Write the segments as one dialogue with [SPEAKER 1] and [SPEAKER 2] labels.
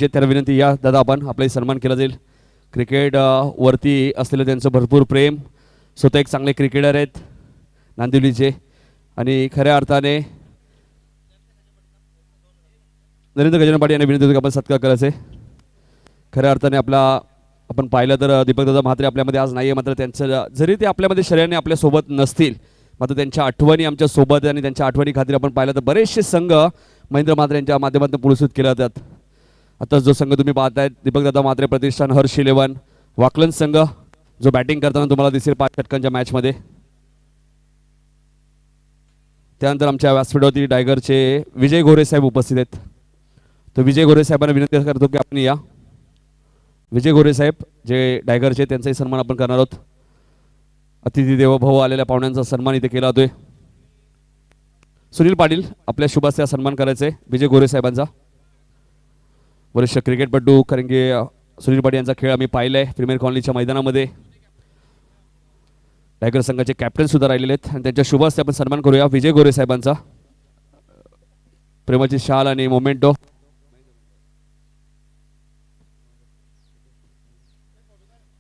[SPEAKER 1] जे त्याला विनंती या दादा आपण आपलाही सन्मान केला जाईल. क्रिकेट वरती असलेलं त्यांचं भरपूर प्रेम, स्वतः एक चांगले क्रिकेटर आहेत नांदिवलीचे आणि खऱ्या अर्थाने नरेंद्र गजानन पाटील यांनी विनंती होती आपण सत्कार करायचे. खऱ्या अर्थाने आपला आपण पाहिलं तर दीपकदादा म्हात्रे आपल्यामध्ये आज नाही आहे, मात्र त्यांचं जरी ते आपल्यामध्ये शरीराने आपल्यासोबत नसतील मात्र त्यांच्या आठवणी आमच्या सोबत आणि त्यांच्या आठवणी खातीर आपण पाहिलं तर बरेचसे संघ महेंद्र म्हात्रे यांच्या माध्यमातून पुरस्कृत केले जातात. आता जो संघ तुम्ही पाहतायत दीपकदादा म्हात्रे प्रतिष्ठान हर्ष 11 वाकलन संघ जो बॅटिंग करताना तुम्हाला दिसेल 5 षटकांच्या मॅचमध्ये. त्यानंतर आमच्या व्यासपीठावरती टायगरचे विजय गोरे साहेब उपस्थित आहेत. तर विजय गोरे साहेबांना विनंती करतो की आपण या. विजय गोरे साहेब जे टायगरचे त्यांचाही सन्मान आपण करणार आहोत. अतिथी देवभाव आलेल्या पाहुण्यांचा सन्मान इथे केला जातोय. सुनील पाटील आपल्या शुभास्या सन्मान करायचा आहे विजय गोरे साहेबांचा. वरिष्ठ क्रिकेटपटू, कारण की सुनील पाटील यांचा खेळ आम्ही पाहिलाय प्रीमियर कॉलनीच्या मैदानामध्ये. टायगर संघाचे कॅप्टन सुद्धा राहिलेले आहेत आणि त्यांच्या शुभास्ते आपण सन्मान करूया विजय गोरे साहेबांचा. प्रेमाची शाल आणि मोमेंटो.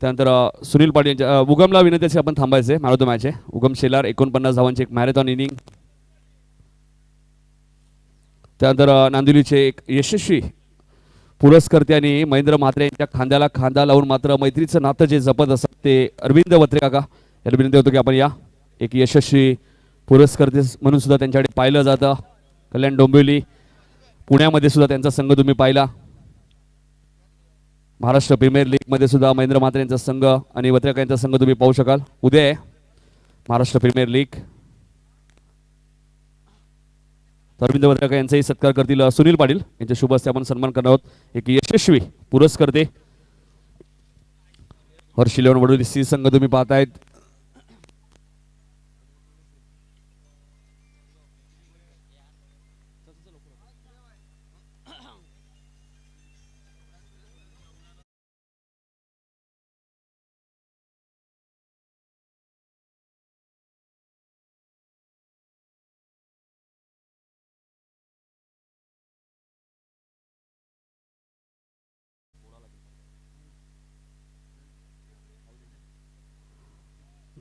[SPEAKER 1] त्यानंतर सुनील पाटील यांच्या उगमला विनंती असेल आपण थांबायचे. मॅन ऑफ द मॅच आहे उगम शेलार 49 धावांची एक मॅरेथॉन इनिंग. त्यानंतर नांदिवलीचे एक यशस्वी पुरस्कर्ते आणि महेंद्र म्हात्रे यांच्या खांद्याला खांदा लावून मात्र मैत्रीचं नातं जे जपत असतात ते अरविंद वत्रे काका यांना विनंती होतो की आपण या. एक यशस्वी पुरस्कर्ते म्हणून सुद्धा त्यांच्याकडे पाहिलं जातं. कल्याण डोंबिवली पुण्यामध्ये सुद्धा त्यांचा संघ तुम्ही पाहिला. महाराष्ट्र प्रीमियर लीगमध्ये सुद्धा महेंद्र म्हात्रे यांचा संघ आणि वत्रे काका यांचा संघ तुम्ही पाहू शकाल. उद्या आहे महाराष्ट्र प्रीमियर लीग. अरविंद वत्रे यांचाही सत्कार करतील सुनील पाटील यांच्या शुभ हस्ते आपण सन्मान करणार आहोत. एक यशस्वी पुरस्कर्ते हर्ष 11 वडोली सी संघ तुम्ही पाहतायत.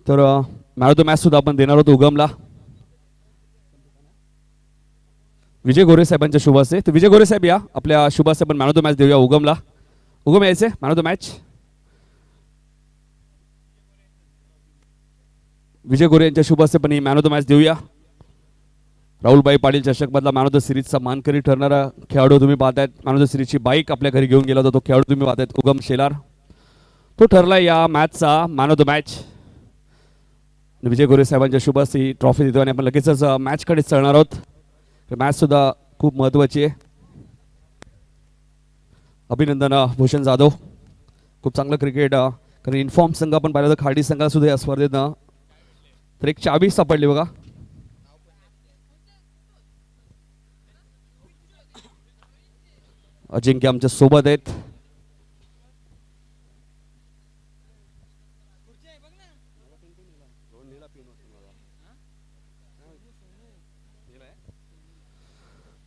[SPEAKER 1] तर मॅन ऑफ द मॅच सुद्धा आपण देणार होतो उगमला विजय गोरे साहेबांच्या शुभ हस्ते. तर विजय गोरे साहेब या आपल्या शुभ हस्ते आपण मॅन ऑफ द मॅच देऊया उगमला. उगम यायचे man of the match. Vijay Gore यांच्या शुभ हस्ते पण मॅन ऑफ द मॅच देऊया. राहुलभाई पाटील चषकमधला मॅन ऑफ द सिरीजचा मानकरी ठरणारा खेळाडू तुम्ही पाहतायत. मॅन ऑफ द सिरीजची बाईक आपल्या घरी घेऊन गेला होता तो खेळाडू तुम्ही पाहतायत उगम शेलार. तो ठरला या मॅचचा man of the match. Vijay गोरे साहेबांच्या शुभ हस्ते ही ट्रॉफी देतो आणि आपण लगेचच मॅचकडे चढणार आहोत. मॅच सुद्धा खूप महत्त्वाची आहे. अभिनंदन भूषण जाधव खूप चांगलं क्रिकेट कारण इन्फॉर्म संघ आपण पाहिलं तर खाडी संघाला सुद्धा या स्पर्धेत तर एक चावी सापडली बघा. अजिंक्य आमच्या सोबत आहेत.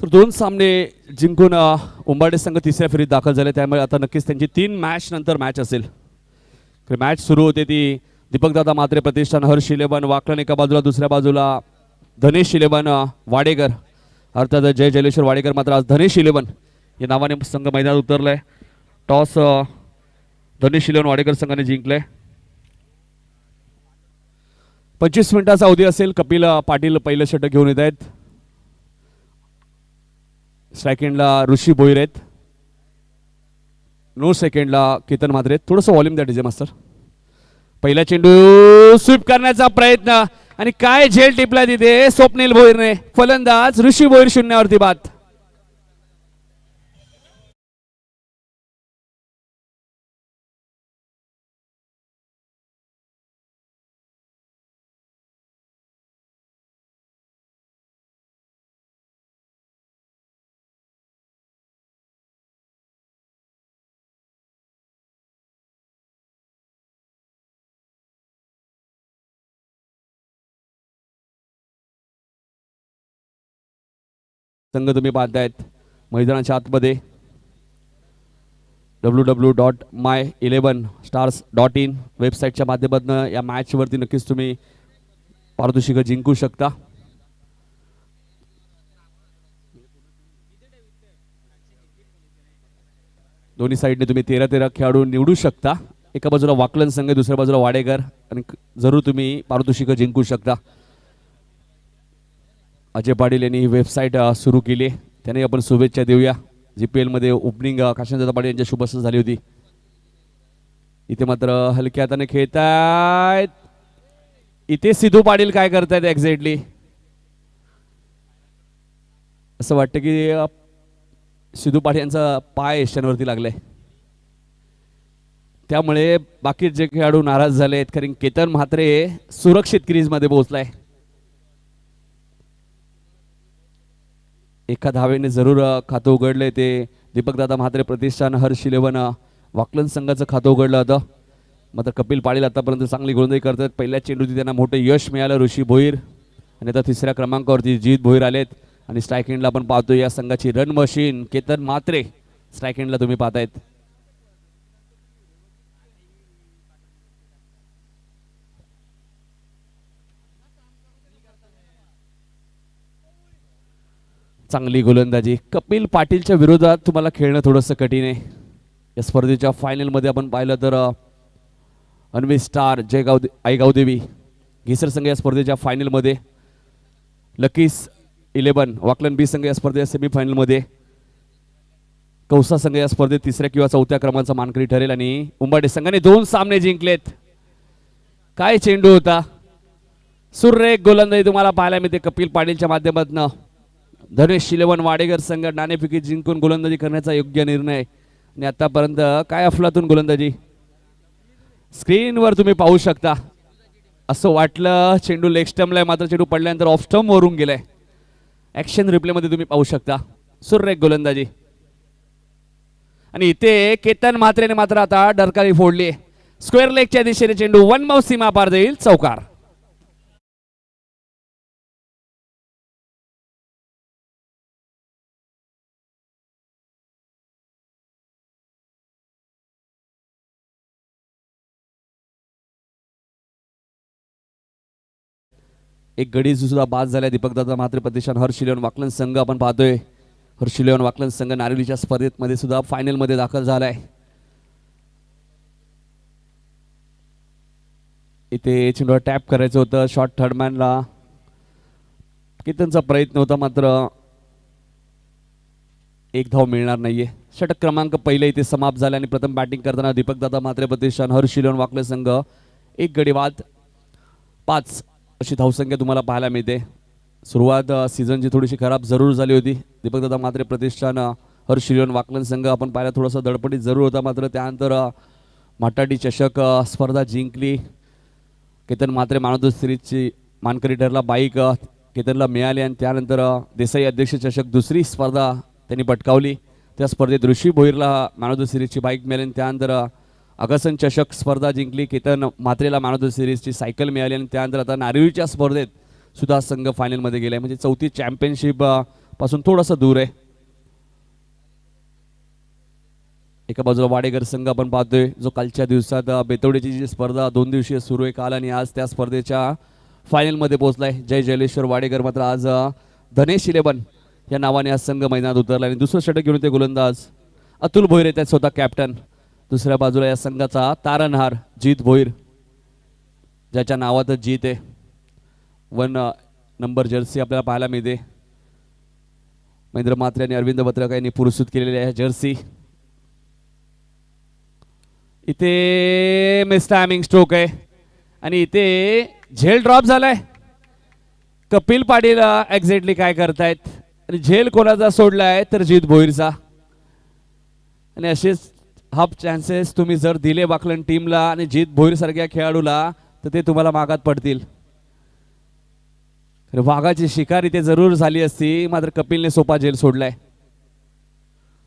[SPEAKER 1] तर 2 सामने जिंकून उंबाडे संघ तिसऱ्या फेरीत दाखल झाले. त्यामुळे आता नक्कीच त्यांची 3 मॅच नंतर मॅच असेल. मॅच सुरू होते ती दीपकदादा म्हात्रे प्रतिष्ठान हर्ष 11 वाकलन एका बाजूला, दुसऱ्या बाजूला धनेश 11 वाडेकर अर्थात जय जलेश्वर वाडेकर. मात्र आज धनेश 11 या नावाने संघ मैदानात उतरलाय. टॉस धनेश 11 वाडेकर संघाने जिंकलाय. 25 मिनिटाचा अवधी असेल. कपिल पाटील पहिलं षटक घेऊन येत आहेत. सेकंडला ऋषी भोईर आहेत. 9 सेकंडला केतन म्हात्रे. थोडंसं व्हॉल्यूम द्या डीजे मास्टर. पहिला चेंडू स्वीप करण्याचा प्रयत्न आणि काय झेल टिपला तिथे स्वप्नील भोईरने. फलंदाज ऋषी भोईर शून्यावरती बाद. संघ तुम्ही पाहतायत मैदानाच्या आतमध्ये. www.my11stars.in वेबसाईटच्या माध्यमातून या मॅचवरती नक्कीच तुम्ही पारितोषिकं जिंकू शकता. दोन्ही साईडने तुम्ही 13-13 खेळाडू निवडू शकता. एका बाजूला वाकलन संघ, दुसऱ्या बाजूला वाडेकर, आणि जरूर तुम्ही पारितोषिकं जिंकू शकता. अजय पाटील यांनी ही वेबसाईट सुरू केली, त्याने आपण शुभेच्छा देऊया. GPL मध्ये ओपनिंग काशीनाथ पाटील यांच्या शुभेच्छा झाली होती. इथे मात्र हलक्या हाताने खेळतायत. इथे सिद्धू पाटील काय करतायत एक्झॅक्टली, असं वाटतं की सिद्धू पाटील यांचा पाय यशांवरती लागलाय, त्यामुळे बाकी जे खेळाडू नाराज झाले आहेत. कारण केतन म्हात्रे सुरक्षित क्रीज मध्ये पोहोचलाय. एका धावेने जरूर खातं उघडलंय ते दीपक दादा म्हात्रे प्रतिष्ठान हर्ष 11 वाकलन संघाचं खातं उघडलं होतं. मात्र कपिल पाटील आतापर्यंत चांगली गोलंदाजी करतात. पहिल्या चेंडूची त्यांना मोठं यश मिळालं ऋषी भोईर, आणि आता तिसऱ्या क्रमांकावरती जीत भोईर आलेत. आणि स्ट्राईक एंडला आपण पाहतो या संघाची run machine Ketan Mhatre strike एंडला तुम्ही पाहतायत. चांगली गोलंदाजी. कपिल पाटीलच्या विरोधात तुम्हाला खेळणं थोडंसं कठीण आहे. या स्पर्धेच्या फायनलमध्ये आपण पाहिलं तर अन्वी स्टार आईगावदेवी घिसर संघ या स्पर्धेच्या फायनलमध्ये, लकीस 11 वाकलन बी संघ या स्पर्धेच्या सेमीफायनलमध्ये, कौसा संघ या स्पर्धेत तिसऱ्या किंवा चौथ्या क्रमांकाचा मानकरी ठरेल. आणि उंबाडे संघाने 2 सामने जिंकलेत. काय चेंडू होता, सुरेख गोलंदाजी तुम्हाला पाहायला मिळते कपिल पाटीलच्या माध्यमातून. धनेश 11 वाडेकर संघ नाणेफेकी जिंकून गोलंदाजी करण्याचा योग्य निर्णय. आणि आतापर्यंत काय अफलातून गोलंदाजी स्क्रीनवर तुम्ही पाहू शकता. असं वाटलं चेंडू लेग स्टंपला आहे, मात्र चेंडू पडल्यानंतर ऑफ स्टंप वरून गेलाय. ॲक्शन रिप्लेमध्ये तुम्ही पाहू शकता. सुरेख गोलंदाजी. आणि इथे केतन म्हात्रेने मात्र आता डरकारी फोडली. स्क्वेअर लेगच्या दिशेने चेंडू वन माऊस सीमा पार देईल, चौकार. एक गडी सुद्धा बाद झाल्या. दीपकदादा म्हात्रे प्रतिष्ठान हर्ष 11 वाकलन संघ आपण पाहतोय. हर्ष 11 वाकलन संघ नारिवलीच्या स्पर्धेमध्ये सुद्धा फायनल मध्ये दाखल झालाय. इथे चेंडूवर टॅप करायचं होतं शॉर्ट थर्डमॅनला, केतनचा प्रयत्न होता, मात्र एक धाव मिळणार नाहीये. षटक क्रमांक पहिले इथे समाप्त झाले आणि प्रथम बॅटिंग करताना दीपकदादा म्हात्रे प्रतिष्ठान हर्ष 11 वाकलन संघ एक गडी बाद 5 अशी धावसंख्या तुम्हाला पाहायला मिळते. सुरुवात सीझनची थोडीशी खराब जरूर झाली होती. दीपकदादा म्हात्रे प्रतिष्ठान हर्ष 11 वाकलन संघ आपण पाहायला थोडासा दडपणीत जरूर होता, मात्र त्यानंतर माटाडी चषक स्पर्धा जिंकली. केतन म्हात्रे मॅन सिरीजची मानकरी ठरला. बाईक केतनला मिळाली आणि त्यानंतर देसाई अध्यक्ष चषक दुसरी स्पर्धा त्यांनी पटकावली. त्या स्पर्धेत ऋषी भोईरला मॅन सिरीजची बाईक मिळाली आणि त्यानंतर अगसन चषक स्पर्धा जिंकली. केतन म्हात्रेला मॅन सिरीजची सायकल मिळाली आणि त्यानंतर आता नारिवलीच्या स्पर्धेत सुद्धा संघ फायनलमध्ये गेलाय. म्हणजे चौथी चॅम्पियनशिप पासून थोडासा दूर आहे. एका बाजूला वाडेकर संघ आपण पाहतोय, जो कालच्या दिवसात बेतवडीची जी स्पर्धा 2 दिवसीय सुरू आहे काल आणि आज, त्या स्पर्धेच्या फायनलमध्ये पोहोचलाय. जय जयलेश्वर वाडेकर मात्र आज धनेश 11 या नावाने आज संघ मैदानात उतरला आणि दुसरं षटक घेऊन ते गोलंदाज अतुल भोईर येतात, स्वतः कॅप्टन. दुसऱ्या बाजूला या संघाचा तारणहार जीत भोईर, ज्याच्या नावातच जीत आहे. 1 नंबर जर्सी आपल्याला पाहायला मिळते. महेंद्र म्हात्रे आणि अरविंद बत्रका यांनी पुरस्कृत केलेली आहे जर्सी. इथे मिस टायमिंग स्ट्रोक आहे आणि इथे झेल ड्रॉप झालाय. कपिल पाटील एक्झॅक्टली काय करतायत आणि झेल कोणाचा सोडलाय तर जीत भोईरचा. आणि असेच हाफ चान्सेस तुम्ही जर दिले वाकलन टीमला आणि जीत भोईर सारख्या खेळाडूला, तर ते तुम्हाला मागात पडतील. वाघाची शिकार इथे जरूर झाली असती, मात्र कपिलने सोपा झेल सोडलाय.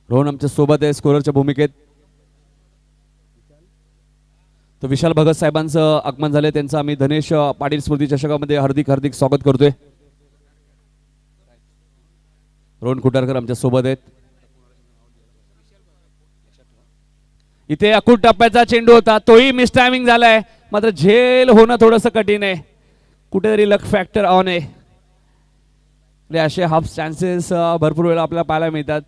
[SPEAKER 1] रोहन आमच्या सोबत आहे स्कोररच्या भूमिकेत. तर विशाल भगत साहेबांचं आगमन झाले, त्यांचं आम्ही धनेश पाटील स्मृती चषकामध्ये हार्दिक हार्दिक स्वागत करतोय. रोहन कुटारकर आमच्या सोबत आहेत. इथे अकूट टप्प्याचा चेंडू होता, तोही मिस टायमिंग झालाय, मात्र झेल होणं थोडंसं कठीण आहे, कुठेतरी लक फॅक्टर ऑन आहे. असे हाफ चान्सेस भरपूर वेळा आपल्याला पाहायला मिळतात.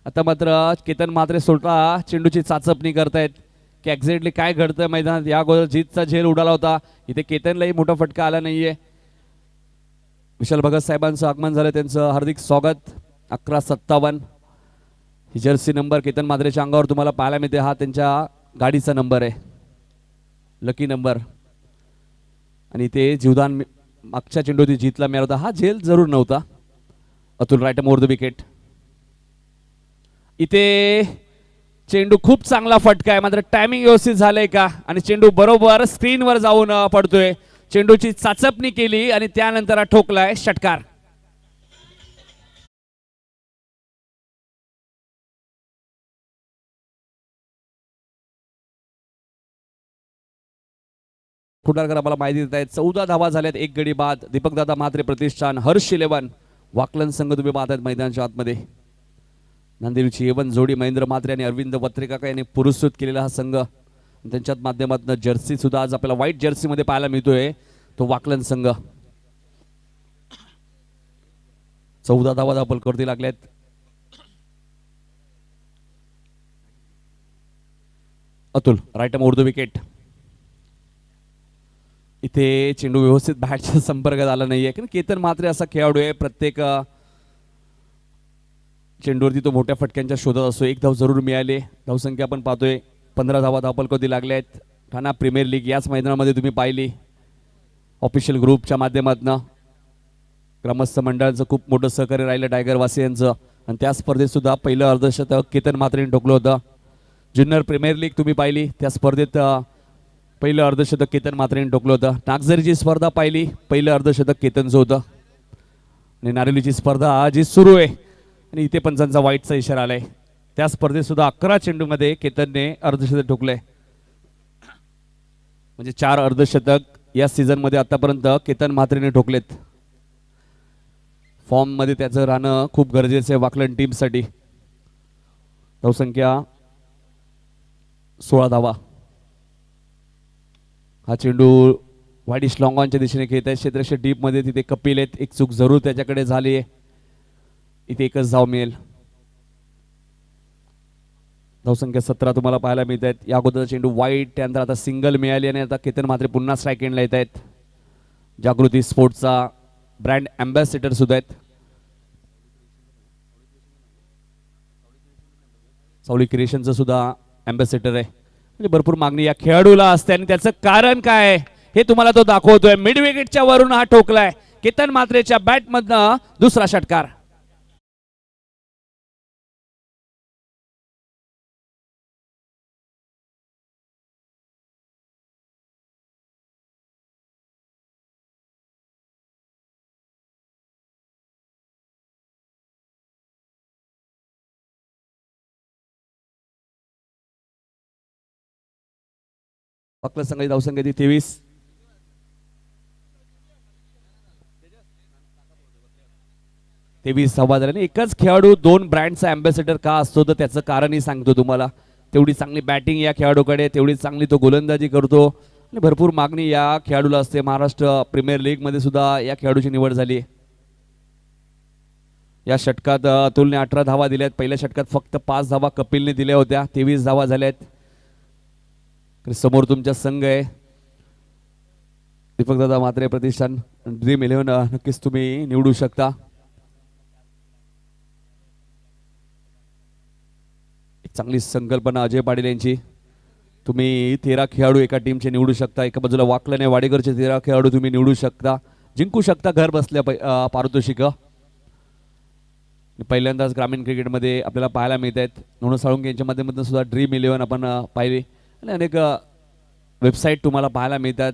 [SPEAKER 1] आता मात्र केतन म्हात्रे स्वतः चेंडूची चाचपणी करतायत की एक्झॅक्टली काय घडतंय मैदानात. या अगोदर जीतचा झेल उडाला होता, इथे केतनलाही मोठा फटका आला नाहीये. विशाल भगत साहेबांचं आगमन झालं, त्यांचं हार्दिक स्वागत. 1157 ही जर्सी नंबर केतन म्हात्रेच्या अंगावर तुम्हाला पाहायला मिळते. हा त्यांच्या गाडीचा नंबर आहे, लकी नंबर. आणि ते जीवदान मागच्या चेंडूत जीतला मिळाला होता, हा झेल जरूर नव्हता. Atul right more the wicket. इथे चेंडू खूप चांगला फटका आहे, मात्र टायमिंग व्यवस्थित झालंय का, आणि चेंडू बरोबर स्क्रीनवर जाऊन पडतोय. चेंडूची चाचपणी केली आणि त्यानंतर ठोकलाय षटकार. खुटारकर आम्हाला माहिती देत आहेत. 14 धावा झाल्यात, 1 गडी बाद. दीपकदादा म्हात्रे प्रतिष्ठान, हर्ष 11 वाकलन संघ तुम्ही पाहतायत मैदानाच्या आतमध्ये. नांदेडची एवन जोडी महेंद्र म्हात्रे आणि अरविंद वत्रेकाका यांनी पुरस्कृत केलेला हा संघ. त्यांच्यात माध्यमातून जर्सी सुद्धा आज आपल्याला व्हाईट जर्सी मध्ये पाहायला मिळतोय, तो वाकलन संघ. 14 धावा धापल करती लागल्यात. अतुल राईट उर्दू विकेट. इथे चेंडू व्यवस्थित बॅटच्या संपर्कात आला नाहीये, कारण केतन म्हात्रे असा खेळाडू आहे, प्रत्येक चेंडूवरती तो मोठ्या फटक्यांच्या शोधात असतो. 1 धाव जरूर मिळाले. धावसंख्या आपण पाहतोय 15 धावा धापल कधी लागल्या आहेत. ठाणा प्रीमियर लीग याच मैदानामध्ये तुम्ही पाहिली. ऑफिशियल ग्रुपच्या माध्यमातून ग्रामस्थ मंडळाचं खूप मोठं सहकार्य राहिलं टायगर वासियांचं, आणि त्या स्पर्धेत सुद्धा पहिलं अर्धशतक केतन म्हात्रेने ठोकलं होतं. ज्युनियर प्रीमियर लीग तुम्ही पाहिली, त्या स्पर्धेत पहिलं अर्धशतक केतन म्हात्रेने ठोकलं होतं. नागझरीची स्पर्धा पाहिली, पहिलं अर्धशतक केतनचं होतं. आणि नारेलीची स्पर्धा जी सुरू आहे, आणि इथे पंचांचा वाईटचा इशारा आलाय. त्या स्पर्धेत सुद्धा 11 चेंडूमध्ये केतनने अर्धशतक ठोकलंय, म्हणजे 4 अर्धशतक या सीझन मध्ये आतापर्यंत केतन म्हात्रेने ठोकलेत. फॉर्म मध्ये त्याचं राहणं खूप गरजेचं आहे वाकलन टीम साठी. धावसंख्या 16 धावा. हा चेंडू वाईडिश लॉंग ऑनच्या दिशेने खेळत आहे, क्षेत्रक्षे डीप मध्ये. तिथे कपिल आहेत, एक चूक जरूर त्याच्याकडे झाली आहे. इथे एकच धाव मिळेल. धावसंख्या 17 तुम्हाला पाहायला मिळत आहेत. या अगोदरचा चेंडू वाईट, त्यानंतर आता सिंगल मिळाली, आणि आता केतन म्हात्रे पुन्हा स्ट्राईक एंडला येत आहेत. जागृती स्पोर्ट्सचा ब्रँड अँबॅसेडर सुद्धा आहेत. सावली क्रिएशनचं सुद्धा अँबॅसेडर आहे. म्हणजे भरपूर मागणी या खेळाडूला असते, आणि त्याचं कारण काय आहे हे तुम्हाला तो दाखवतोय. मिड विकेटच्या वरून हा ठोकलाय केतन म्हात्रेच्या बॅट मधनं दुसरा षटकार. फक्त संघाची धावसंख्या ती 23. धावा झाल्याने एकच खेळाडू 2 ब्रँडचा अँबॅसेडर का असतो, तर त्याचं कारणही सांगतो तुम्हाला. तेवढी चांगली बॅटिंग या खेळाडूकडे, तेवढी चांगली तो गोलंदाजी करतो, आणि भरपूर मागणी या खेळाडूला असते. महाराष्ट्र प्रीमियर लीग मध्ये सुद्धा या खेळाडूची निवड झाली. या षटकात अतुलने 18 धावा दिल्यात. पहिल्या षटकात फक्त 5 धावा कपिलने दिल्या होत्या. 23 धावा झाल्यात. समोर तुमचा संघ आहे दीपकदादा म्हात्रे प्रतिष्ठान. ड्रीम 11 नक्कीच तुम्ही निवडू शकता. एक चांगली संकल्पना अजय पाटील यांची. तुम्ही 13 खेळाडू एका टीमचे निवडू शकता. एका बाजूला वाकलने वाडेकरचे 13 खेळाडू तुम्ही निवडू शकता, जिंकू शकता घर बसल्या पारितोषिक. पहिल्यांदाच ग्रामीण क्रिकेटमध्ये आपल्याला पाहायला मिळत आहेत. नोनू साळुंके यांच्या माध्यमातून सुद्धा ड्रीम 11 आपण पाहिली, आणि अनेक वेबसाईट तुम्हाला पाहायला मिळतात,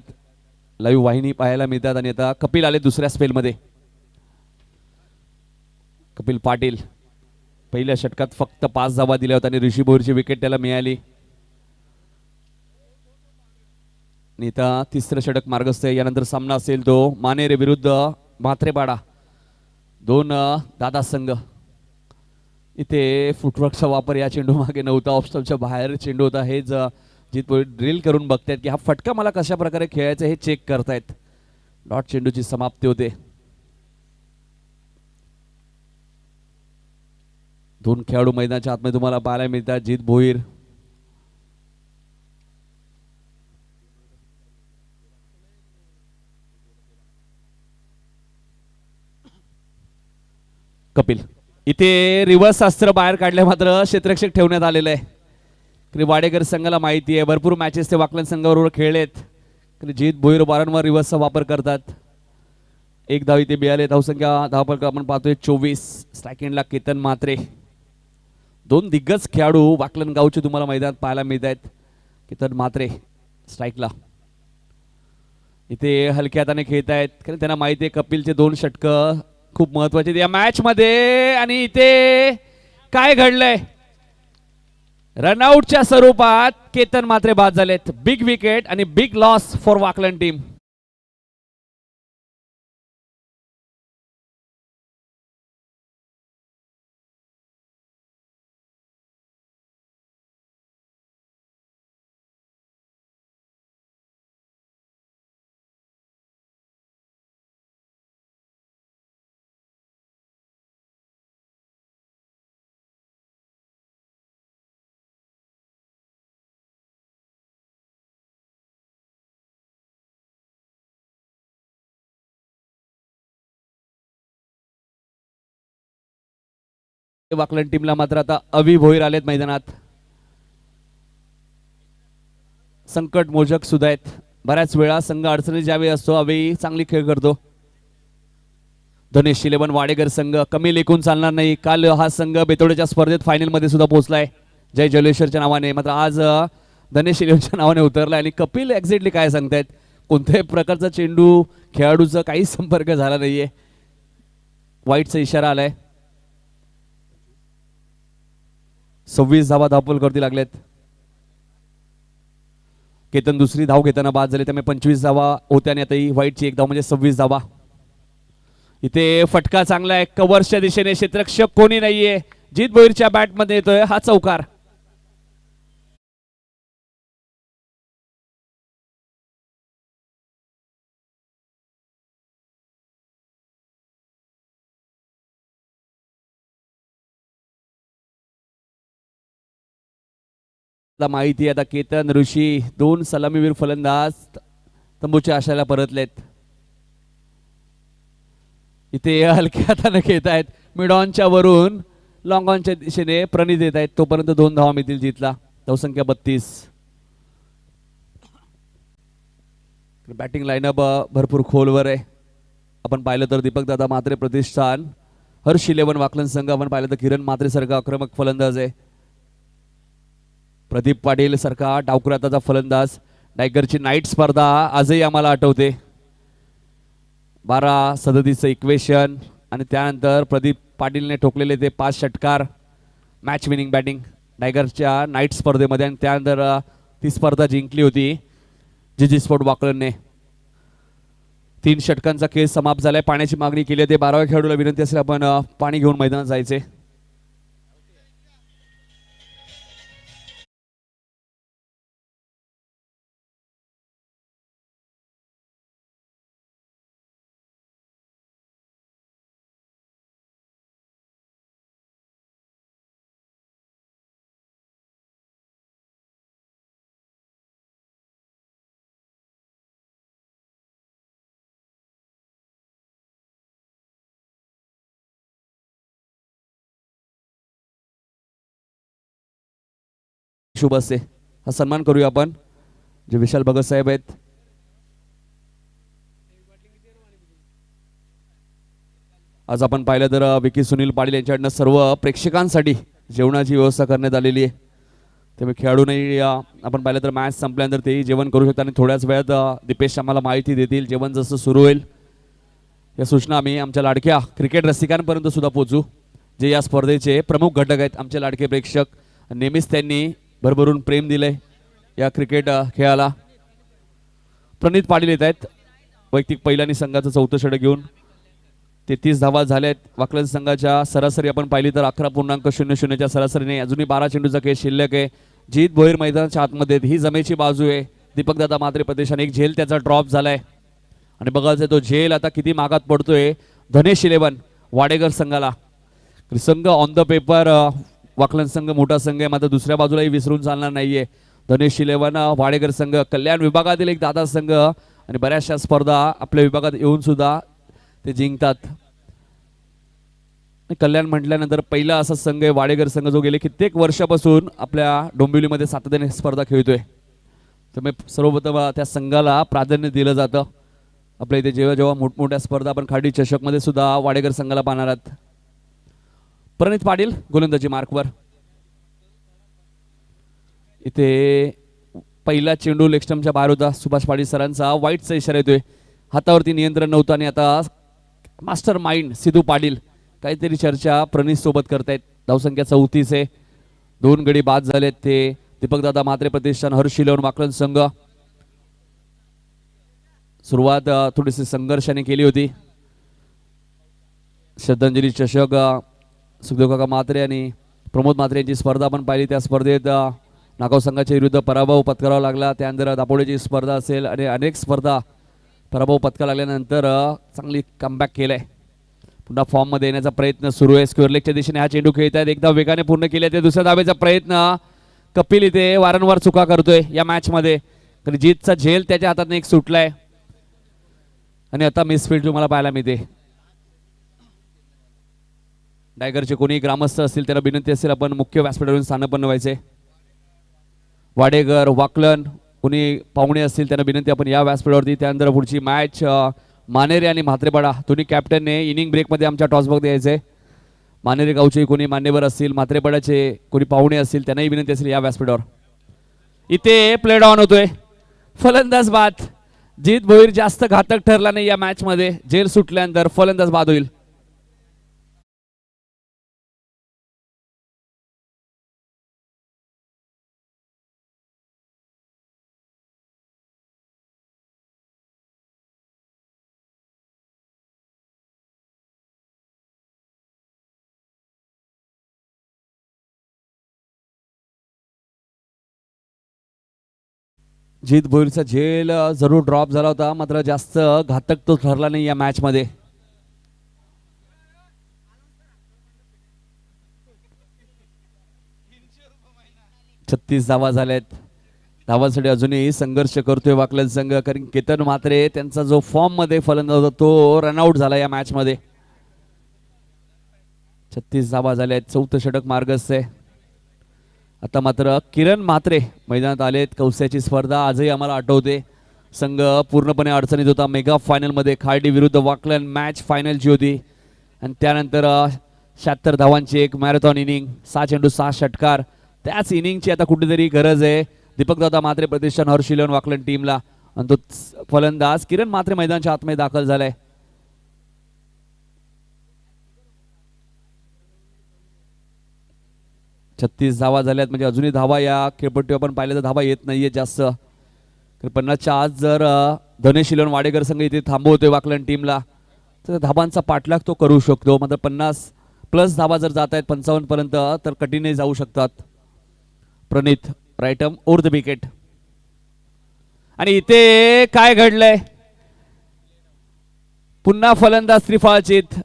[SPEAKER 1] लाईव्ह वाहिनी पाहायला मिळतात. आणि आता कपिल आले दुसऱ्या स्पेलमध्ये. कपिल पाटील पहिल्या षटकात फक्त 5 धावा दिल्या होत्या, आणि ऋषी भोईरची विकेट त्याला मिळाली. आणि आता तिसरं षटक मार्गस्थ आहे. यानंतर सामना असेल तो मानेरे विरुद्ध म्हात्रेपाडा, 2 दादा संघ. इथे फुटवर्कचा वापर या चेंडू मागे नव्हता, ऑफस्टॉपच्या बाहेर चेंडू होता. हेच जित ड्रिल करून बघतायत की हा फटका मला कशा प्रकारे खेळायचा हे चेक करतायत. डॉट चेंडूची समाप्ती होते. दोन खेळाडू मैदानाच्या आतमध्ये तुम्हाला पाहायला मिळतात. जित भोईर कपिल इथे रिव्हर्स अस्त्र बाहेर काढले, मात्र क्षेत्ररक्षक ठेवण्यात आलेलं आहे. वाडेकर संघाला माहिती आहे, भरपूर मॅचेस ते वाकलन संघाबरोबर खेळलेत. जित भोईर वारंवार रिव्हर्सचा वापर करतात. एक धाव इथे मिळाले. धावसंख्या धावफलक आपण पाहतोय 24. स्ट्रायकिंगला केतन म्हात्रे. दोन दिग्गज खेळाडू वाकलन गावचे तुम्हाला मैदानात पाहायला मिळत आहेत. केतन म्हात्रे स्ट्राईकला. इथे हलक्या हाताने खेळत आहेत, कारण त्यांना माहिती आहे कपिलचे दोन षटकं खूप महत्वाचे या मॅच मध्ये. आणि इथे काय घडलंय, रनआउटच्या स्वरूपात केतन म्हात्रे बाद झालेत. बिग विकेट आणि बिग लॉस फॉर वाकलन टीम. वाकलन टीमला मात्र आता अवी भोईर आलेत मैदानात. संकट मोजक सुद्धा आहेत. बऱ्याच वेळा संघ अडचणी ज्यावेळी असतो अवी चांगली खेळ करतो. धनेश 11 वाडेकर संघ कमी लेखून चालणार नाही. काल हा संघ बेतोडच्या स्पर्धेत फायनल मध्ये सुद्धा पोहोचलाय जय जलेश्वरच्या नावाने. मात्र आज धनेश 11च्या नावाने उतरलाय. आणि कपिल एक्झॅक्टली काय सांगतायत, कोणत्याही प्रकारचा चेंडू खेळाडूचा काही संपर्क झाला नाहीये. वाईटचा इशारा आलाय. 26 धावा धावफल करती लागलेत. केतन दुसरी धाव घेताना बाद झाले, त्यामुळे 25 धावा होत्या आणि आता ही वाईटची एक धाव म्हणजे 26 धावा. इथे फटका चांगला आहे कव्हरच्या दिशेने. क्षेत्ररक्षक कोणी नाहीये. जित भोईरच्या बॅट मध्ये येतोय हा चौकार. माहिती आता केतन ऋषी दोन सलामीवीर फलंदाज तंबूच्या आशाला परतलेत. इथे हलक्या हाताने खेळत आहेत. मिड ऑनच्या वरून लॉंग ऑनच्या दिशेने प्रणित येत आहेत. तोपर्यंत 2 धावा मिळतील जितला. धावसंख्या 32. बॅटिंग लाईनअप भरपूर खोलवर आहे. आपण पाहिलं तर दीपक दादा म्हात्रे प्रतिष्ठान, हर्ष 11 वाकलन संघ आपण पाहिलं तर किरण म्हात्रे सारखा आक्रमक फलंदाज आहे. प्रदीप पाटील सारखा डावकुराताचा फलंदाज. टायगरची नाईट स्पर्धा आजही आम्हाला आठवते. 12-37 इक्वेशन आणि त्यानंतर प्रदीप पाटीलने ठोकलेले ते 5 षटकार. मॅच विनिंग बॅटिंग टायगरच्या नाईट स्पर्धेमध्ये. आणि त्यानंतर ती स्पर्धा जिंकली होती जी स्पोर्ट वाकलनने. 3 षटकांचा खेळ समाप्त झालाय. पाण्याची मागणी केली आहे. 12व्या खेळाडूला विनंती असेल आपण पाणी घेऊन मैदानात जायचे. शुभ असते हा सन्मान करूया आपण. जे विशाल भगत साहेब आहेत, आज आपण पाहिलं तर विकी सुनील पाटील यांच्याकडनं सर्व प्रेक्षकांसाठी जेवणाची व्यवस्था करण्यात आलेली आहे. त्यामुळे खेळाडूंनी आपण पाहिलं तर मॅच संपल्यानंतर तेही जेवण करू शकतात. आणि थोड्याच वेळात दीपेश आम्हाला माहिती देतील जेवण जसं सुरू होईल. या सूचना आम्ही आमच्या लाडक्या क्रिकेट रसिकांपर्यंत सुद्धा पोहोचू, जे या स्पर्धेचे प्रमुख घटक आहेत. आमचे लाडके प्रेक्षक नेहमीच त्यांनी भरभरून प्रेम दिलंय या क्रिकेट खेळाला. प्रणित पाटील येत आहेत वैयक्तिक पहिल्यानी संघाचं 4थं षटक घेऊन. 33 धावा झाल्यात वाकलन संघाच्या. सरासरी आपण पाहिली तर 11.00च्या सरासरीने. अजूनही 12 चेंडूचा खेळ शिल्लक आहे. जीत भोईर मैदानाच्या आतमध्ये. ही जमेची बाजू आहे. दीपकदादा म्हात्रे प्रतिष्ठान. एक झेल त्याचा ड्रॉप झालाय आणि बघायचं तो झेल आता किती मागात पडतोय धनेश 11 वाडेकर संघाला. संघ ऑन द पेपर वाकलन संघ मोठा संघ आहे, मात्र दुसऱ्या बाजूलाही विसरून चालणार नाहीये. धनेश 11 वाडेकर संघ कल्याण विभागातील एक दादा संघ आणि बऱ्याचशा स्पर्धा आपल्या विभागात येऊन सुद्धा ते जिंकतात. कल्याण म्हटल्यानंतर पहिला असा संघ आहे वाडेकर संघ जो गेले कित्येक वर्षापासून आपल्या डोंबिवलीमध्ये सातत्याने स्पर्धा खेळतोय. त्यामुळे सर्वप्रथम त्या संघाला प्राधान्य दिलं जातं. आपल्या इथे जेव्हा जेव्हा मोठमोठ्या स्पर्धा आपण खाडी चषकमध्ये सुद्धा वाडेकर संघाला पाहणार आहात. प्रणित पाटील गोलंदाजी मार्कवर. इथे पहिला चेंडू लेगस्टम्पच्या बाहेर होता. सुभाष पाटील सरांचा वाईटचा इशारा येतोय. हातावरती नियंत्रण नव्हतं आणि आता मास्टर माइंड सिद्धू पाटील काहीतरी चर्चा प्रणित सोबत करतायत. धावसंख्या 34 आहे. 2 गडी बाद झालेत. ते दीपकदादा म्हात्रे प्रतिष्ठान हर्षिलोन वाकलन संघ. सुरुवात थोडीशी संघर्षाने केली होती. श्रद्धांजली चषक सुखदेव काका म्हात्रे आणि प्रमोद म्हात्रे यांची स्पर्धा आपण पाहिली. त्या स्पर्धेत नागाव संघाच्या विरुद्ध पराभव पत्करावा लागला. त्यानंतर दापोडेची स्पर्धा असेल आणि अनेक स्पर्धा पराभव पत्करावा लागल्यानंतर चांगली कमबॅक केलाय. पुन्हा फॉर्म मध्ये येण्याचा प्रयत्न सुरू आहे. स्क्वेअर लेगच्या दिशेने हा चेंडू खेळतात. एकदा वेगाने पूर्ण केले ते दुसऱ्या धावेचा प्रयत्न. कपिल इथे वारंवार चुका करतोय या मॅच मध्ये. जीतचा झेल त्याच्या हातात एक सुटलाय आणि आता मिसफील्ड तुम्हाला पाहायला मिळते. टायगरचे कोणी ग्रामस्थ असतील त्याला विनंती असेल आपण मुख्य व्यासपीठावरून स्थानपन्न व्हायचे. वाडेकर वाकलन कोणी पाहुणे असतील त्यांना विनंती आपण या व्यासपीठावरती. त्यानंतर पुढची मॅच मानेरे आणि म्हात्रेपाडा दोन्ही कॅप्टनने इनिंग ब्रेकमध्ये आमच्या टॉसबॉक्स द्यायचे. मानेरे गावचे कोणी मान्यवर असतील, म्हात्रेपाड्याचे कोणी पाहुणे असतील त्यांनाही विनंती असेल या व्यासपीठावर. इथे प्ले डाऊन होतोय. फलंदाज बाद. जीत भोईर जास्त घातक ठरला नाही या मॅच मध्ये. जेल सुटल्यानंतर फलंदाज बाद होईल. जीत भोईरचा झेल जरूर ड्रॉप झाला होता, मात्र जास्त घातक तो ठरला नाही या मॅच मध्ये. छत्तीस धावा झाल्यात. धावांसाठी अजूनही संघर्ष करतोय वाकलन संघ, कारण केतन म्हात्रे त्यांचा जो फॉर्म मध्ये फलंदाज होता तो रनआउट झाला या मॅच मध्ये. 36 धावा झाल्यात. 4थं षटक मार्गस्थ आहे. आता मात्र किरण म्हात्रे मैदानात आलेत. कौस्याची स्पर्धा आजही आम्हाला आठवते. संघ पूर्णपणे अडचणीत होता. मेगा फायनल मध्ये खार्डी विरुद्ध वाकलन मॅच फायनलची होती आणि त्यानंतर 76 धावांची एक मॅरेथॉन इनिंग, 6 चेंडू 6 षटकार. त्याच इनिंगची आता कुठेतरी गरज आहे दीपकदादा म्हात्रे प्रतिष्ठान हर्षिलोन वाकलन टीमला. आणि तो फलंदाज किरण म्हात्रे मैदानाच्या आतमध्ये दाखल झालाय. छत्तीस धावा झाल्यात, म्हणजे अजूनही धावा या खेळपट्टीवर आपण पाहिलं तर धावा येत नाहीये जास्त. 50च्या आज जर धनेश शिलोन वाडेकर संघ इथे थांबवतोय वाकलन टीमला तर धाबांचा पाठलाग तो करू शकतो. मात्र 50+ धावा जर जात आहेत 55 पर्यंत तर कठीणही जाऊ शकतात. प्रणित राईटम ओर द विकेट. आणि इथे काय घडलंय, पुन्हा फलंदाज त्रिफळाचीत.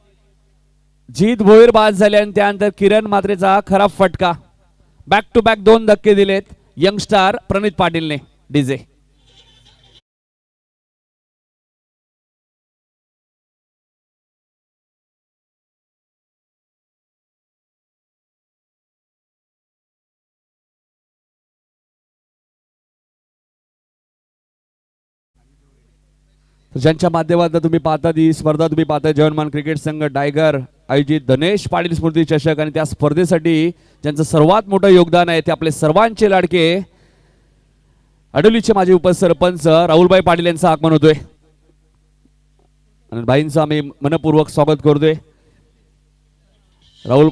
[SPEAKER 1] जीत भोईर बाद झाले आणि त्यानंतर किरण म्हात्रेचा खराब फटका. बॅक टू बॅक 2 धक्के दिलेत यंगस्टार प्रणित पाटीलने. डीजे ज्यांच्या माध्यमातून तुम्ही पाहता ही स्पर्धा तुम्ही पाहता जवानमान क्रिकेट संघ टायगर आयोजित धनेश पाटील स्मृती चषक. आणि त्या स्पर्धेसाठी ज्यांचं सर्वात मोठं योगदान आहे ते आपले सर्वांचे लाडके अडोलीचे माजी उपसरपंच राहुलभाई पाटील यांचं आगमन होतोय. आणि भाईंचं आम्ही मनपूर्वक स्वागत करतोय. राहुल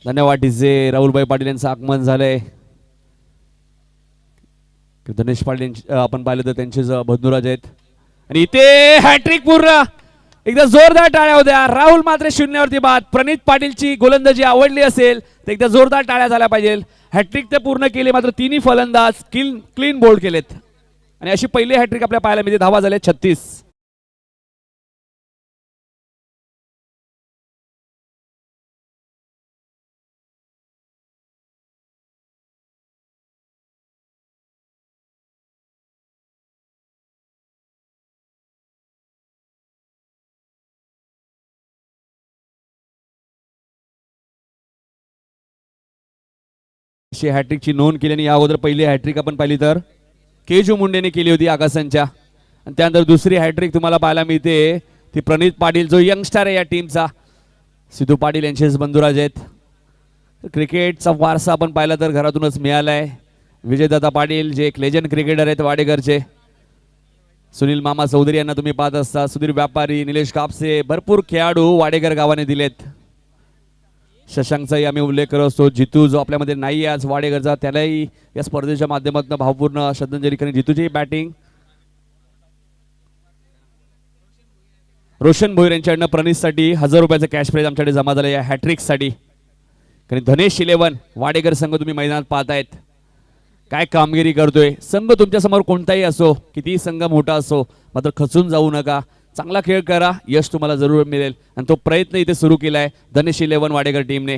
[SPEAKER 1] धन्यवाद डीजे. राहुलभाई पाटील यांचं आगमन झालंय. धनेश पाटील आपण पाहिलं तर त्यांचे बंधुराज आहेत आणि इथे हॅट्रिक पूर्ण. एकदा जोरदार टाळ्या होत्या. राहुल मात्र शून्यावरती बाद. प्रणित पाटीलची गोलंदाजी आवडली असेल तर एकदा जोरदार टाळ्या झाल्या पाहिजे. हॅट्रिक ते पूर्ण केली मात्र तिन्ही फलंदाज क्लीन बोल्ड केलेत आणि अशी पहिली हॅट्रिक आपल्या पाहायला मिळते. धावा झाल्या 36. हॅट्रिकची नोंद केल्याने या अगोदर पहिली हॅट्रिक आपण पाहिली तर केजू मुंडेने केली होती आकाशांच्या आणि त्यानंतर दुसरी हॅट्रिक तुम्हाला पाहायला मिळते ती प्रणित पाटील जो यंगस्टर आहे या टीमचा. सिद्धू पाटील यांचेच बंधुराज आहेत. क्रिकेटचा वारसा आपण पाहिला तर घरातूनच मिळालाय. विजयदादा पाटील जे एक लेजंड क्रिकेटर आहेत वाडेकरचे. सुनील मामा चौधरी यांना तुम्ही पाहत असता. सुधीर व्यापारी, निलेश कापसे, भरपूर खेळाडू वाडेकर गावाने दिलेत. शशांकचाही आम्ही उल्लेख करत असतो. जितू जो आपल्यामध्ये नाही आज वाडेकरचा, त्यालाही या स्पर्धेच्या माध्यमातून भावपूर्ण श्रद्धांजली करणे. जितूची बॅटिंग. रोशन भोईर यांच्याकडनं प्रणितसाठी 1000 रुपयाचं कॅश प्राइज आमच्याकडे जमा झालं या हॅट्रिकसाठी. कारण धनेश 11 वाडेकर संघ तुम्ही मैदानात पाहतायत काय कामगिरी करतोय. संघ तुमच्या समोर कोणताही असो, कितीही संघ मोठा असो, मात्र खचून जाऊ नका. चांगला खेळ करा, यश तुम्हाला जरूर मिळेल आणि तो प्रयत्न इथे सुरू केलाय धनेश 11 वाडेकर टीमने.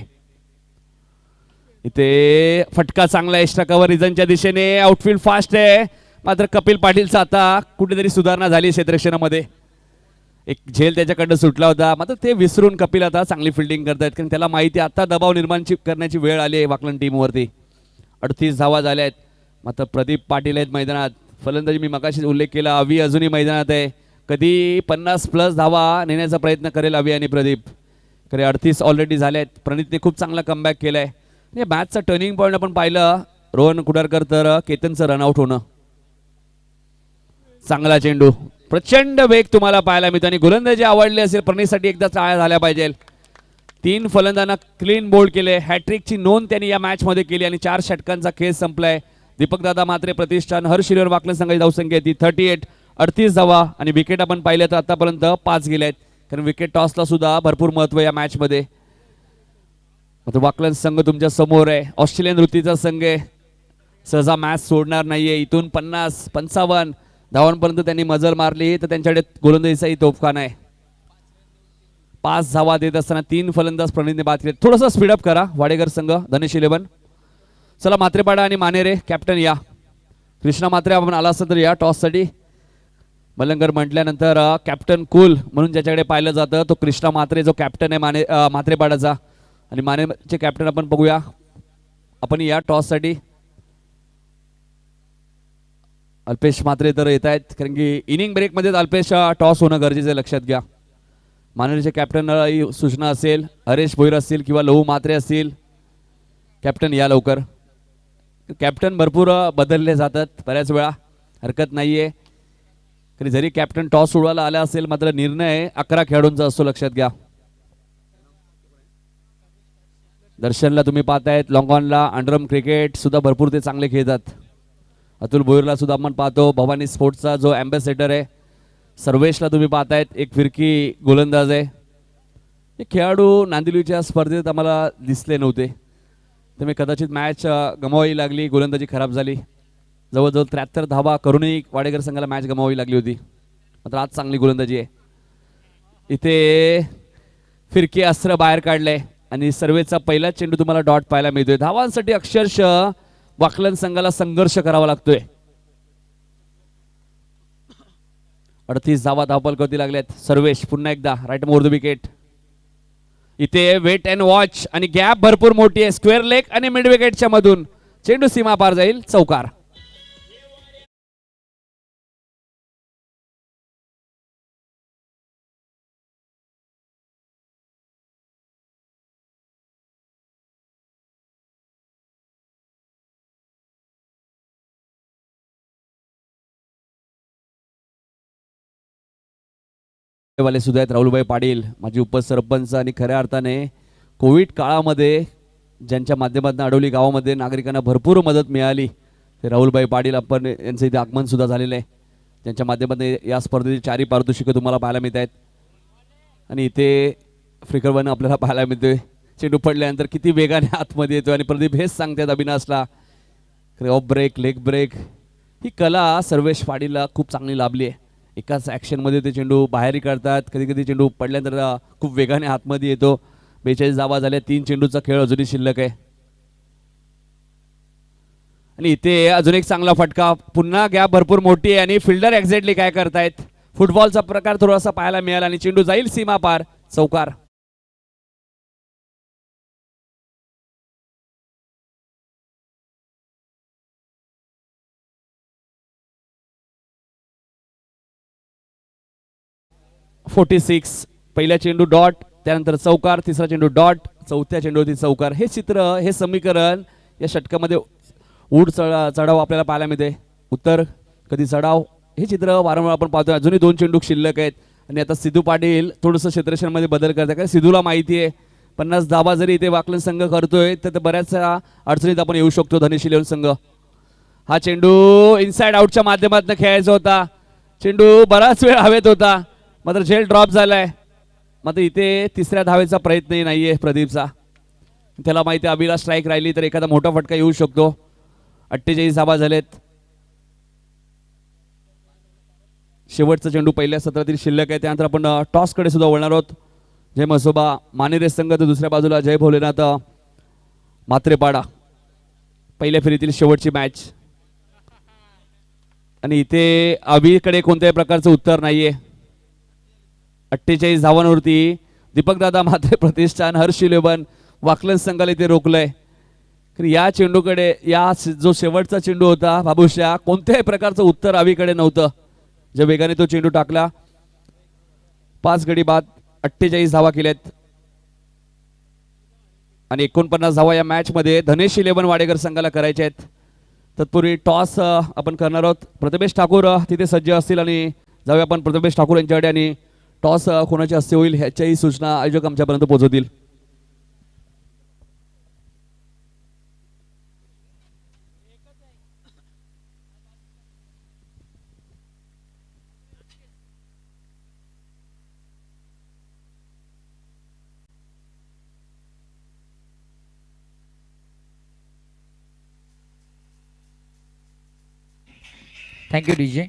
[SPEAKER 1] इथे फटका चांगला एक्स्ट्रा कव्हर रिझनच्या दिशेने. आउटफील्ड फास्ट आहे मात्र कपिल पाटीलचा आता कुठेतरी सुधारणा झाली क्षेत्ररक्षणामध्ये. एक झेल त्याच्याकडनं सुटला होता मात्र ते विसरून कपिल आता चांगली फिल्डिंग करतायत कारण त्याला माहिती आता दबाव निर्माण करण्याची वेळ आली आहे वाकलन टीमवरती. 38 धावा झाल्या आहेत मात्र प्रदीप पाटील आहेत मैदानात. फलंदाजी मी मगाशीच उल्लेख केला. अवी अजूनही मैदानात आहे. कधी 50+ धावा नेण्याचा प्रयत्न करेल अवी आणि प्रदीप. खरे 38 ऑलरेडी झाले आहेत. प्रणितने खूप चांगला कमबॅक केलाय. या मॅचचा टर्निंग पॉईंट आपण पाहिलं रोहन कुडारकर तर केतनचं रनआउट होणं. चांगला चेंडू, प्रचंड वेग तुम्हाला पाहायला मिळतो आणि गोलंदाजी आवडली असेल प्रणितसाठी एकदा टाळ्या झाल्या पाहिजे. 3 फलंदाजांना क्लीन बोल्ड केले. हॅट्रिकची नोंद त्यांनी या मॅच मध्ये केली आणि 4 षटकांचा खेळ संपलाय. दीपकदादा मात्रे प्रतिष्ठान हर्षिलवर वाकलन संघाची धावसंख्या ती 38. 38 धावा आणि विकेट आपण पाहिले तर आतापर्यंत 5 गेले आहेत कारण विकेट टॉसला सुद्धा भरपूर महत्व या मॅच मध्ये. वाकलन संघ तुमच्या समोर आहे. ऑस्ट्रेलियन वृत्तीचा संघ आहे. सहजा मॅच सोडणार नाहीये. इथून 50-55 धावांपर्यंत त्यांनी मजल मारली तर त्यांच्याकडे गोलंदाजीचाही तोफखाना आहे. 5 धावा देत असताना 3 फलंदाज प्रणितने बाद केले. थोडंसं स्पीडअप करा वाडेकर संघ धनेश 11. चला मात्रेपाडा आणि मानेरे कॅप्टन या. कृष्णा मात्रे आपण आला असता तर या टॉससाठी. मलंगर म्हटल्यानंतर कॅप्टन कूल म्हणून ज्याच्याकडे पाहिलं जातं तो कृष्णा मात्रे जो कॅप्टन आहे मात्रेपाडाचा. आणि मानेचे कॅप्टन आपण बघूया आपण या टॉससाठी. अल्पेश मात्रे तर येत आहेत कारण की इनिंग ब्रेकमध्येच अल्पेश टॉस होणं गरजेचं आहे, लक्षात घ्या. मानेरचे कॅप्टन ही सूचना असेल. हरेश भोईर असतील किंवा लहू मात्रे असतील. कॅप्टन या लवकर. कॅप्टन भरपूर बदलले जातात बऱ्याच वेळा, हरकत नाहीये. जरी कॅप्टन टॉस उडवायला आला असेल मात्र निर्णय 11 खेळाडूंचा असतो, लक्षात घ्या. दर्शनला तुम्ही पाहतायत लॉंगॉनला अंडरम क्रिकेट सुद्धा भरपूर ते चांगले खेळतात. अतुल भोईरला सुद्धा आपण पाहतो. भवानी स्पोर्ट्सचा जो अँबॅसेडर आहे. सर्वेशला तुम्ही पाहतायत एक फिरकी गोलंदाज आहे. हे खेळाडू नांदिवलीच्या स्पर्धेत आम्हाला दिसले नव्हते त्यामुळे कदाचित मॅच गमावावी लागली. गोलंदाजी खराब झाली. जवळजवळ 73 धावा करूनही वाडेकर संघाला मॅच गमावावी लागली होती. मात्र आज चांगली गोलंदाजी आहे. इथे फिरकी अस्त्र बाहेर काढलंय आणि सर्वेचा पहिला चेंडू तुम्हाला डॉट पाहायला मिळतोय. धावांसाठी अक्षरशः वाकलन संघाला संघर्ष करावा लागतोय. 38 धावा धावपलकवती लागल्यात. सर्वेश पुन्हा एकदा राईट मोर द विकेट. इथे वेट अँड वॉच आणि गॅप भरपूर मोठी आहे. स्क्वेअर लेग आणि मिड विकेटच्या मधून चेंडू सीमा पार जाईल. चौकार. वाले सुद्धा आहेत राहुलभाई पाटील माजी उपसरपंच आणि खऱ्या अर्थाने कोविड काळामध्ये ज्यांच्या माध्यमातून आडवली गावामध्ये नागरिकांना भरपूर मदत मिळाली ते राहुलभाई पाटील आपण यांचं इथे आगमन सुद्धा झालेलं आहे, ज्यांच्या माध्यमातून या स्पर्धेची 4 पारितोषिकं तुम्हाला पाहायला मिळत आहेत. आणि इथे फ्लिकरवरनं आपल्याला पाहायला मिळतोय चेंडू पडल्यानंतर किती वेगाने आतमध्ये येतो आणि प्रदीप हेच सांगतात अविनाशला ऑफ ब्रेक लेग ब्रेक ही कला सर्वेश पाटीलला खूप चांगली लाभली आहे. एकाच ॲक्शनमध्ये ते चेंडू बाहेरही काढतात, कधी कधी चेंडू पडल्यानंतर खूप वेगाने आतमध्ये येतो. 42 धावा झाल्या, 3 चेंडूचा खेळ अजूनही शिल्लक आहे. आणि इथे अजून एक चांगला फटका, पुन्हा गॅप भरपूर मोठी आहे आणि फिल्डर एक्झॅक्टली काय करतायत फुटबॉलचा प्रकार थोडासा पाहायला मिळाला आणि चेंडू जाईल सीमा पार, चौकार. पहिला चेंडू डॉट, त्यानंतर चौकार, तिसरा चेंडू डॉट, चौथ्या चेंडूवरती चौकार. हे चित्र, हे समीकरण या षटकामध्ये उड चढाव आपल्याला पाहायला मिळते. उत्तर कधी चढाव हे चित्र वारंवार आपण पाहतो. अजूनही 2 चेंडू शिल्लक आहेत आणि आता सिद्धू पाटील थोडंसं क्षेत्रक्षणामध्ये बदल करतात, कारण सिद्धूला माहिती आहे 50 धावा जरी इथे वाकलन संघ करतोय तर बऱ्याचशा अडचणीत आपण येऊ शकतो धनेश इलेव्हन संघ. हा चेंडू इनसाइड आउटच्या माध्यमातून खेळायचा होता, चेंडू बराच वेळ हवेत होता मात्र झेल ड्रॉप झालाय. मात्र इथे तिसऱ्या धावेचा प्रयत्नही नाहीये प्रदीपचा, त्याला माहिती आहे अभिला स्ट्राईक राहिली तर एखादा मोठा फटका येऊ शकतो. 48 धावा झालेत. शेवटचा चेंडू पहिल्या सत्रातील शिल्लक आहे, त्यानंतर आपण टॉस कडे सुद्धा वळणार आहोत. जय मसोबा मानेरे संघ तर दुसऱ्या बाजूला जय भोलेनाथ मात्रेपाडा. पहिल्या फेरीतील शेवटची मॅच आणि इथे अभिकडे कोणत्याही प्रकारचं उत्तर नाहीये. 48 धावांवरती दीपकदादा मात्रे प्रतिष्ठान हर्ष इलेव्हन वाकलन संघाला इथे रोखलंय. या चेंडूकडे, या जो शेवटचा चेंडू होता बाबूशा, कोणत्याही प्रकारचं उत्तर अभिकडे नव्हतं. ज्या वेगाने तो चेंडू टाकला, 5 गडी बाद 48 धावा केल्यात आणि 49 धावा या मॅच मध्ये धनेश इलेव्हन वाडेकर संघाला करायचे आहेत. तत्पूर्वी टॉस आपण करणार आहोत. प्रथमेश ठाकूर तिथे सज्ज असतील आणि जाऊया आपण प्रथमेश ठाकूर यांच्याकडे आणि टॉस कोणाचे हस्ते होईल ह्याच्याही सूचना आयोजक आमच्यापर्यंत पोहोचवतील.
[SPEAKER 2] Thank you DJ.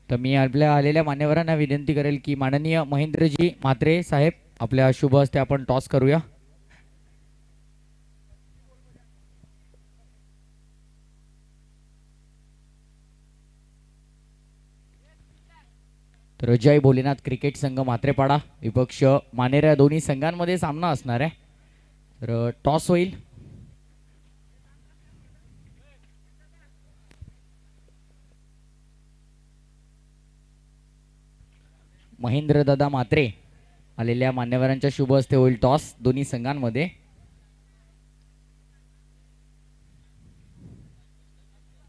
[SPEAKER 2] तर मी आपल्या आलेल्या मान्यवरांना विनंती करेल की माननीय महेंद्रजी म्हात्रे साहेब आपल्या शुभ हस्ते आपण टॉस करूया. तर जय भोलेनाथ क्रिकेट संघ म्हात्रेपाडा विपक्ष मानेरा दोन्ही संघांमध्ये सामना असणार आहे. तर टॉस होईल. महेंद्र दादा म्हात्रे आलेल्या मान्यवरांच्या शुभ हस्ते होईल टॉस दोन्ही संघांमध्ये.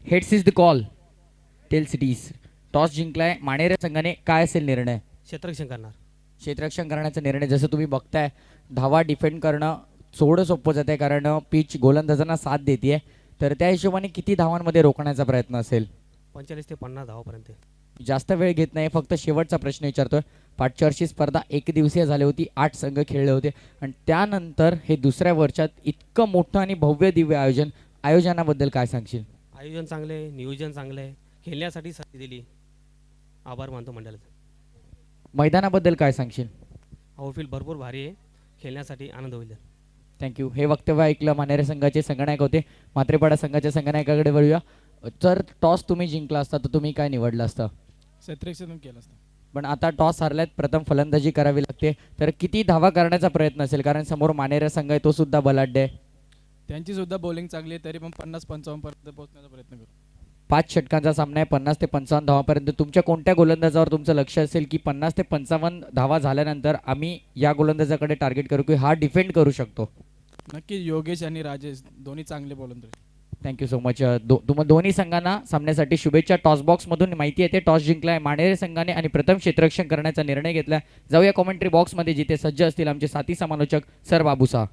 [SPEAKER 2] Heads is the call, tail सिटीज. टॉस जिंकलाय मानेरा संघाने. काय असेल निर्णय?
[SPEAKER 3] क्षेत्ररक्षण करणार.
[SPEAKER 2] क्षेत्ररक्षण करण्याचा निर्णय. जसं तुम्ही बघताय धावा डिफेंड करणं थोडं सोपं जात आहे कारण पिच गोलंदाजांना साथ देते. तर त्या हिशोबाने किती धावांमध्ये रोखण्याचा प्रयत्न असेल?
[SPEAKER 3] 45 ते 50 धावापर्यंत.
[SPEAKER 2] जास्त वेळ घेत नाही, फक्त शेवटचा प्रश्न विचारतोय. पाठच्या वर्षी स्पर्धा 1 दिवसीय झाली होती, 8 संघ खेळले होते आणि त्यानंतर हे दुसऱ्या वर्षात इतकं मोठं आणि भव्य दिव्य आयोजनाबद्दल काय सांगशील?
[SPEAKER 3] आयोजन चांगले, नियोजन चांगले, खेळण्यासाठी संधी दिली, आभार मानतो मंडळाचा.
[SPEAKER 2] मैदानाबद्दल काय सांगशील?
[SPEAKER 3] आउटफील्ड भरपूर भारी आहे, खेळण्यासाठी आनंद होईल.
[SPEAKER 2] थँक्यू. हे वक्तव्य ऐकलं मानेरे संघाचे संगनायक होते. मात्रेपाडा संघाच्या संगनायकाकडे वळूया. जर टॉस तुम्ही जिंकला असता तर तुम्ही काय निवडलं असतं?
[SPEAKER 4] क्षेत्ररक्षण केलं असतं.
[SPEAKER 2] पण आता टॉस हारल्यात, प्रथम फलंदाजी करावी लागते. तर किती धावा करण्याचा प्रयत्न असेल? कारण समोर मानेरा संघ आहे, तो सुद्धा बलाढ्य आहे.
[SPEAKER 4] त्यांची सुद्धा बॉलिंग चांगली आहे, तरी पण 50-55 पर्यंत पोहोचण्याचा प्रयत्न करू.
[SPEAKER 2] 5 षटकांचा सामना आहे, 50 ते 55 धावापर्यंत. तुमच्या कोणत्या गोलंदाजावर तुमचं लक्ष असेल की 50 ते 55 धावा झाल्यानंतर आम्ही या गोलंदाजाकडे टार्गेट करू की हा डिफेंड करू शकतो?
[SPEAKER 4] नक्की योगेश आणि राजेश दोन्ही चांगले बोलंदाज.
[SPEAKER 2] Thank you so much. तुम्हा दोन्ही संघांना सामन्यासाठी शुभेच्छा. टॉस बॉक्समधून माहिती येते टॉस जिंकलाय मानेरे संघाने आणि प्रथम क्षेत्ररक्षण करण्याचा निर्णय घेतला. जाऊया कॉमेंट्री बॉक्समध्ये जिथे सज्ज असतील आमचे साथी समालोचक सर बाबूसा.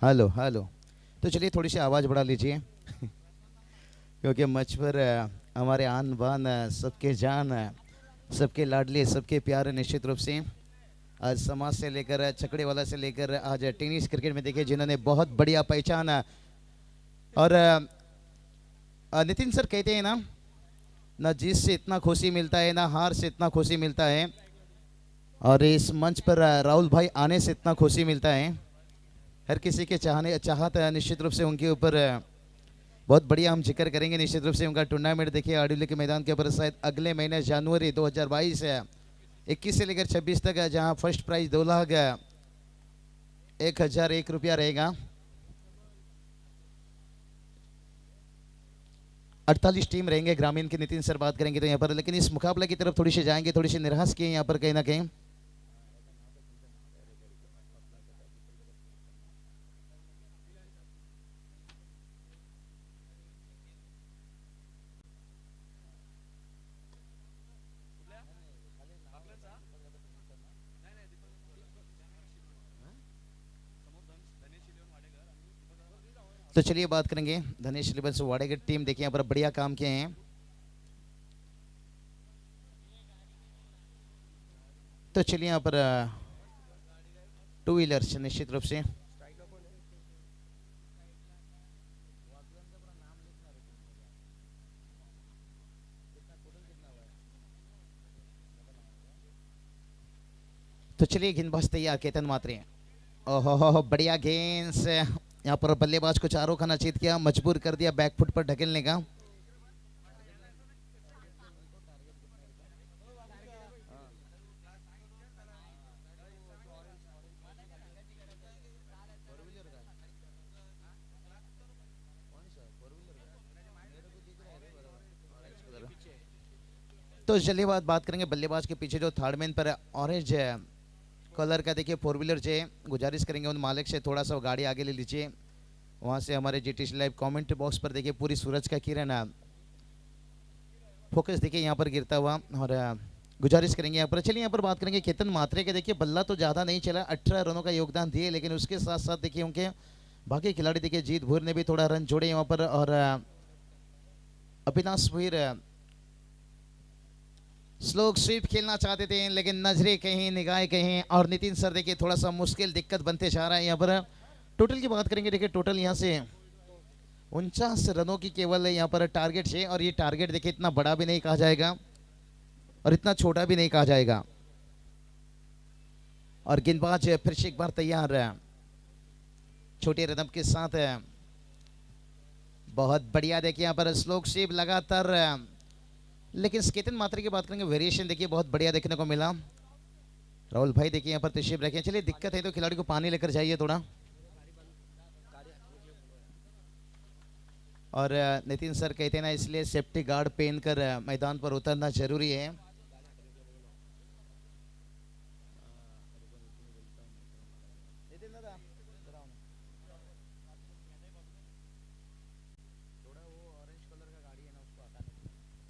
[SPEAKER 5] Hello hello. तो चलिए थोड़ी सी आवाज़ बढ़ा लीजिए क्योंकि मंच पर हमारे आन बान सबके जान सबके लाडले सबके प्यारे निश्चित रूप से आज समाज से लेकर छकड़े वाला से लेकर आज टेनिस क्रिकेट में देखिए जिन्होंने बहुत बढ़िया पहचान और नितिन सर कहते हैं ना जीत से इतना खुशी मिलता है ना हार से इतना खुशी मिलता है और इस मंच पर राहुल भाई आने से इतना खुशी मिलता है। हर किसी के चाहत निश्चित रूप से उनके ऊपर बहुत बढ़िया हम जिक्र करेंगे। निश्चित रूप से उनका टूर्नामेंट देखिए आडिवली के मैदान के ऊपर शायद अगले महीने जनवरी 2022 21 से लेकर 26 तक जहां फर्स्ट प्राइज 2,01,001 रुपया रहेगा। 48 टीम रहेंगे ग्रामीण की नितिन सर बात करेंगे तो यहाँ पर, लेकिन इस मुकाबले की तरफ थोड़ी सी जाएंगे, थोड़ी सी निराश किए यहाँ पर कहीं ना कहीं। तो चलिए बात करेंगे धनेश लिबल से वाड़े की टीम देखिए यहाँ पर बढ़िया काम किए हैं। तो चलिए यहाँ पर 2 व्हीलर्स निश्चित रूप से तो चलिए गेंदबाज तैयार केतन मात्रे। ओहो बढ़िया गेंद यहाँ पर बल्लेबाज को चारों खाना चीत किया, मजबूर कर दिया बैकफुट पर ढकेलने का। तो चलिए बात करेंगे बल्लेबाज के पीछे जो थर्ड मैन पर ऑरेंज कलर का देखिए 4 व्हीलर से गुजारिश करेंगे उन मालिक से थोड़ा सा गाड़ी आगे ले लीजिए। वहाँ से हमारे जीटीसी लाइव कमेंट बॉक्स पर देखिए पूरी सूरज का किरण फोकस देखिए यहाँ पर गिरता हुआ और गुजारिश करेंगे यहाँ पर। चलिए यहाँ पर बात करेंगे केतन मात्रे के देखिए बल्ला तो ज़्यादा नहीं चला, 18 रनों का योगदान दिए, लेकिन उसके साथ साथ देखिए उनके बाकी खिलाड़ी देखिए जीत भूर ने भी थोड़ा रन जोड़े यहाँ पर और अविनाश भूर स्लोक स्वीप खेलना चाहते थे लेकिन नजरें कहीं निगाहें कहीं और नितिन सर देखिए थोड़ा सा मुश्किल दिक्कत बनते जा रहा है। यहाँ पर टोटल की बात करेंगे देखिए टोटल यहाँ से 49 रनों की केवल यहाँ पर टारगेट है और ये टारगेट देखिए इतना बड़ा भी नहीं कहा जाएगा और इतना छोटा भी नहीं कहा जाएगा। और गेंदबाज फिर से एक बार तैयार छोटे रदम के साथ बहुत बढ़िया देखिए यहाँ पर स्लोक स्वीप लगातार, लेकिन केतन मात्रे की बात करेंगे वेरिएशन देखिए बहुत बढ़िया देखने को मिला। राहुल भाई देखिए यहाँ पर तशरीफ रखें। चलिए दिक्कत है तो खिलाड़ी को पानी लेकर जाइए थोड़ा। और नितिन सर कहते हैं ना इसलिए सेफ्टी गार्ड पहनकर मैदान पर उतरना जरूरी है।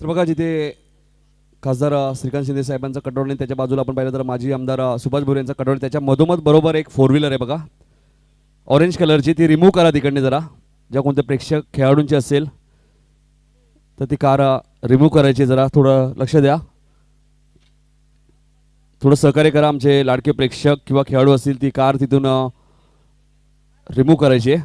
[SPEAKER 1] तर बघा जिथे खासदार श्रीकांत शिंदे साहेबांचा कटआउट आणि त्याच्या बाजूला आपण पाहिलं तर माजी आमदार सुभाष भोरे यांचा कटआउट, त्याच्या मधोमध बरोबर एक 4 व्हीलर आहे बघा ऑरेंज कलरची, ती रिमूव्ह करा तिकडने जरा, ज्या कोणत्या प्रेक्षक खेळाडूंची असेल तर ती कार रिमूव्ह करायची, जरा थोडं लक्ष द्या, थोडं सहकार्य करा, आमचे लाडके प्रेक्षक किंवा खेळाडू असतील ती कार तिथून रिमूव्ह करायची आहे।